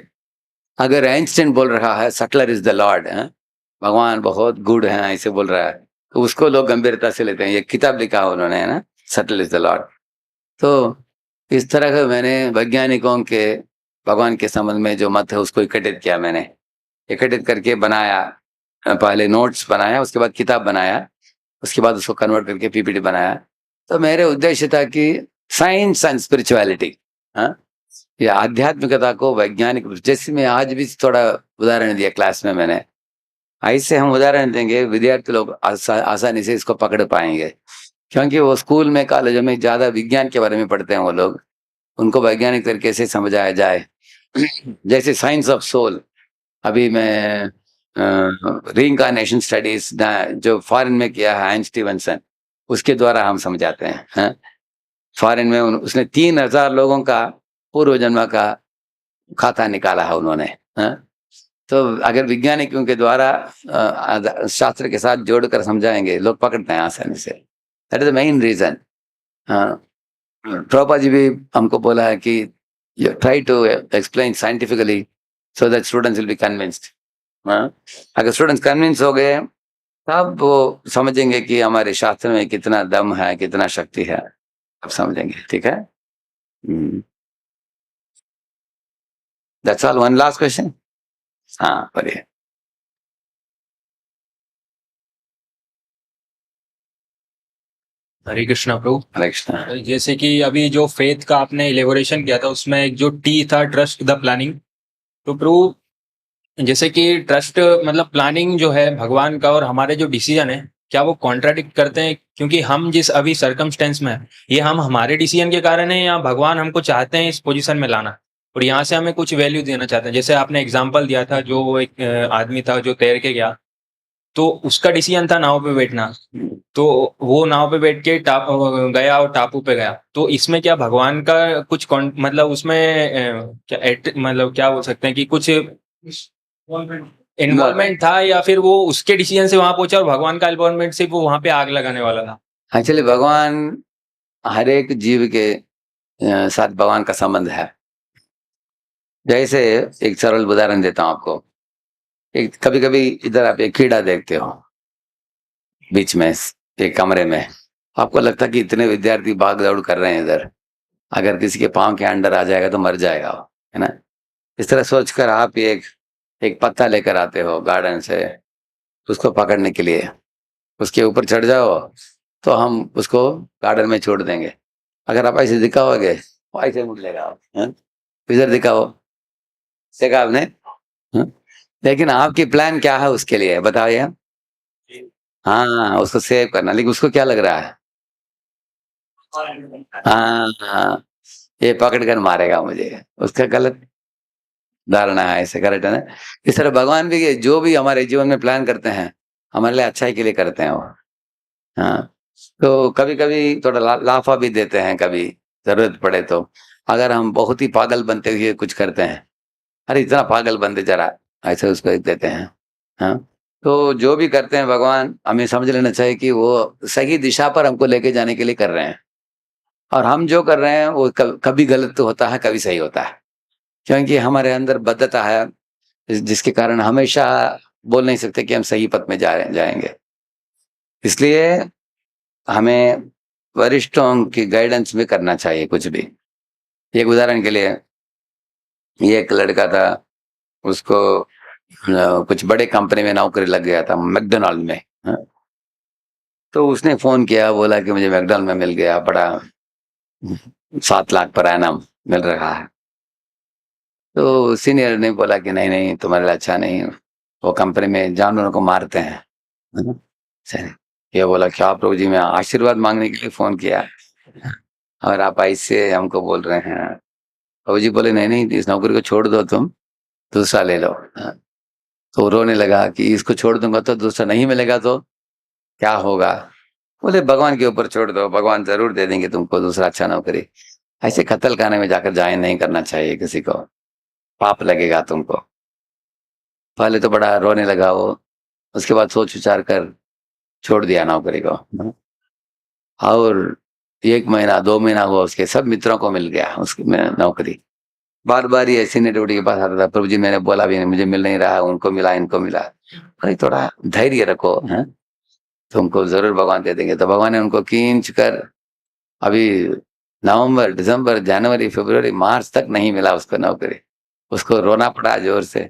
A: अगर आइंस्टाइन बोल रहा है सटलर इज द लॉर्ड, भगवान बहुत गुड है, ऐसे बोल रहा है, तो उसको लोग गंभीरता से लेते हैं। ये किताब लिखा उन्होंने, है ना, सटलर इज द लॉर्ड। तो इस तरह का मैंने वैज्ञानिकों के भगवान के संबंध में जो मत है उसको इकट्ठित किया, मैंने इकट्ठित करके बनाया। पहले नोट्स बनाया, उसके बाद किताब बनाया, उसके बाद उसको कन्वर्ट करके PPT बनाया। तो मेरे उद्देश्य था कि साइंस एंड स्पिरिचुअलिटी, ये आध्यात्मिकता को वैज्ञानिक, जैसे मैं आज भी थोड़ा उदाहरण दिया क्लास में मैंने, ऐसे हम उदाहरण देंगे विद्यार्थी लोग आसानी से इसको पकड़ पाएंगे, क्योंकि वो स्कूल में कॉलेजों में ज्यादा विज्ञान के बारे में पढ़ते हैं वो लोग, उनको वैज्ञानिक तरीके से समझाया जाए। जैसे साइंस ऑफ सोल, अभी मैं रीइंकार्नेशन स्टडीज जो फॉरेन में किया है आइन स्टीवनसन, उसके द्वारा हम समझाते हैं। फॉरेन में उसने 3000 लोगों का पूर्व जन्म का खाता निकाला है उन्होंने। तो अगर वैज्ञानिकों के द्वारा शास्त्र के साथ जोड़कर समझाएंगे, लोग पकड़ते हैं आसानी से। That is the main reason. Prabhupada ji भी हमको बोला है कि try to explain scientifically so that students will be convinced. अगर स्टूडेंट्स कन्विंस हो गए तब वो समझेंगे कि हमारे शास्त्र में कितना दम है, कितना शक्ति है, अब समझेंगे। ठीक है। That's all. One last question. हाँ, बढ़िया।
F: हरे कृष्णा प्रभु।
A: हरे कृष्णा।
F: जैसे कि अभी जो फेथ का आपने इलेबोरेशन किया था, उसमें एक जो टी था, ट्रस्ट द प्लानिंग। तो प्रभु, जैसे कि ट्रस्ट मतलब प्लानिंग जो है भगवान का और हमारे जो डिसीजन है, क्या वो कॉन्ट्राडिक्ट करते हैं? क्योंकि हम जिस अभी सर्कमस्टेंस में है, ये हम हमारे डिसीजन के कारण है या भगवान हमको चाहते हैं इस पोजीशन में लाना और यहाँ से हमें कुछ वैल्यू देना चाहते हैं? जैसे आपने एग्जांपल दिया था, जो एक आदमी था जो तैर के गया, तो उसका डिसीजन था नाव पे बैठना, तो वो नाव पे बैठ के गया और टापू पे गया। तो इसमें क्या भगवान का कुछ मतलब उसमें मतलब क्या बोल सकते हैं कि कुछ इन्वॉल्वमेंट था, या फिर वो उसके डिसीजन से वहां पहुंचा और भगवान का इन्वॉल्वमेंट से वो वहां पे आग लगाने वाला था?
A: एक्चुअली भगवान हर एक जीव के साथ भगवान का संबंध है। जैसे एक सरल उदाहरण देता हूँ आपको। एक कभी कभी इधर आप एक कीड़ा देखते हो बीच में एक कमरे में, आपको लगता है कि इतने विद्यार्थी भाग दौड़ कर रहे हैं इधर, अगर किसी के पाँव के अंडर आ जाएगा तो मर जाएगा वो, है ना। इस तरह सोचकर आप एक एक पत्ता लेकर आते हो गार्डन से, उसको पकड़ने के लिए, उसके ऊपर चढ़ जाओ तो हम उसको गार्डन में छोड़ देंगे। अगर आप ऐसे दिखाओगे वो ऐसे मुड़ लेगा आप, हैं? इधर दिखाओ, देखा आपने, हैं? लेकिन आपकी प्लान क्या है उसके लिए बताइए। हाँ, उसको सेव करना, लेकिन उसको क्या लग रहा है, हाँ, ये पकड़ कर मारेगा मुझे, उसका गलत धारणा है, ऐसे करेक्ट है ना। इस तरह भगवान भी जो भी हमारे जीवन में प्लान करते हैं हमारे लिए अच्छाई के लिए करते हैं वो। हाँ, तो कभी कभी थोड़ा लाफा भी देते हैं, कभी जरूरत पड़े तो। अगर हम बहुत ही पागल बनते हुए कुछ करते हैं, अरे इतना पागल बनते जरा, ऐसे उसको एक देते हैं। हाँ, तो जो भी करते हैं भगवान हमें समझ लेना चाहिए कि वो सही दिशा पर हमको लेके जाने के लिए कर रहे हैं, और हम जो कर रहे हैं वो कभी गलत तो होता है, कभी सही होता है, क्योंकि हमारे अंदर बद्धता है जिसके कारण हमेशा बोल नहीं सकते कि हम सही पथ में जाएंगे। इसलिए हमें वरिष्ठों की गाइडेंस में करना चाहिए कुछ भी। एक उदाहरण के लिए, ये एक लड़का था, उसको कुछ बड़े कंपनी में नौकरी लग गया था, मैकडोनाल्ड में। हाँ? तो उसने फोन किया, बोला कि मुझे मैकडोनाल्ड में मिल गया, बड़ा 7 लाख पर एनम मिल रहा है। तो सीनियर ने बोला कि नहीं नहीं, तुम्हारे लिए अच्छा नहीं, वो कंपनी में जानवरों को मारते हैं। सही। ये बोला क्या प्रभु जी, मैं आशीर्वाद मांगने के लिए फोन किया और आप ऐसे हमको बोल रहे हैं। प्रभु जी बोले नहीं नहीं, इस नौकरी को छोड़ दो, तुम दूसरा ले लो। तो रोने लगा कि इसको छोड़ दूंगा तो दूसरा नहीं मिलेगा तो क्या होगा। बोले भगवान के ऊपर छोड़ दो, भगवान जरूर दे देंगे तुमको दूसरा अच्छा नौकरी। ऐसे कत्ल खाने में जाकर ज्वाइन नहीं करना चाहिए किसी को, पाप लगेगा तुमको। पहले तो बड़ा रोने लगा वो, उसके बाद सोच विचार कर छोड़ दिया नौकरी को। और 1 महीना 2 महीना हुआ, उसके सब मित्रों को मिल गया उसकी नौकरी। बार बार ये सीनियर ड्यूटी के पास आता था, प्रभु जी मैंने बोला भी नहीं, मुझे मिल नहीं रहा, उनको मिला इनको मिला। भाई थोड़ा धैर्य रखो, हैं, तुमको जरूर भगवान दे देंगे। तो भगवान ने उनको खींच कर, अभी नवंबर दिसंबर जनवरी फरवरी मार्च तक नहीं मिला उसको नौकरी। उसको रोना पड़ा जोर से,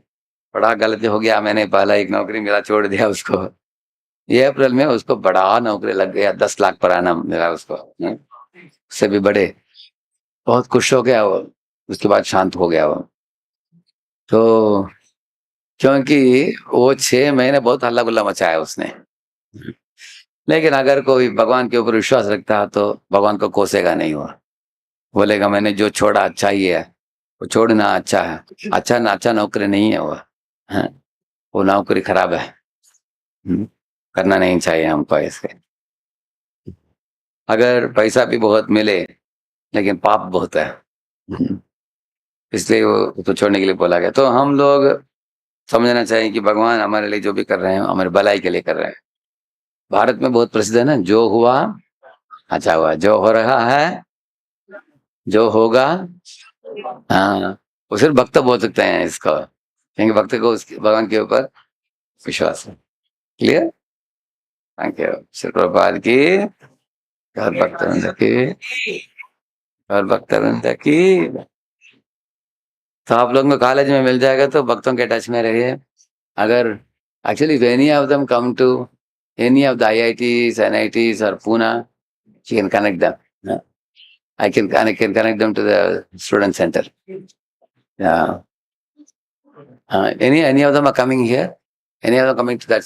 A: बड़ा गलती हो गया, मैंने पहला एक नौकरी मिला छोड़ दिया उसको। ये अप्रैल में उसको बड़ा नौकरी लग गया, 10 लाख पर आना मिला उसको, उससे भी बड़े। बहुत खुश हो गया वो, उसके बाद शांत हो गया वो। तो क्योंकि वो 6 महीने बहुत हल्ला गुल्ला मचाया उसने। लेकिन अगर कोई भगवान के ऊपर विश्वास रखता है तो भगवान को कोसेगा नहीं वो, बोलेगा मैंने जो छोड़ा अच्छा ही है, वो छोड़ना अच्छा है, अच्छा ना, अच्छा नौकरी नहीं है वो, है वो नौकरी खराब है। करना नहीं चाहिए हमको ऐसे। अगर पैसा भी बहुत मिले लेकिन पाप बहुत है, इसलिए वो उसको छोड़ने के लिए बोला गया। तो हम लोग समझना चाहिए कि भगवान हमारे लिए जो भी कर रहे हैं हमारे भलाई के लिए कर रहे हैं। भारत में बहुत प्रसिद्ध है ना, जो हुआ अच्छा हुआ, जो हो रहा है, जो होगा। हाँ, वो सिर्फ भक्त बोल सकते हैं इसको, क्योंकि भक्त को उसके भगवान के ऊपर विश्वास है। Clear? Thank you. Shri Prabhupada की, और भक्तवृंद की, और भक्तवृंद की। तो आप लोगों को कॉलेज में मिल जाएगा तो भक्तों के टच में रहिए। अगर actually any of them come to any of the IITs, NITs or Pune, you can connect them. I can connect them to the student center. Yeah. Any of them are coming here? Any of them coming to that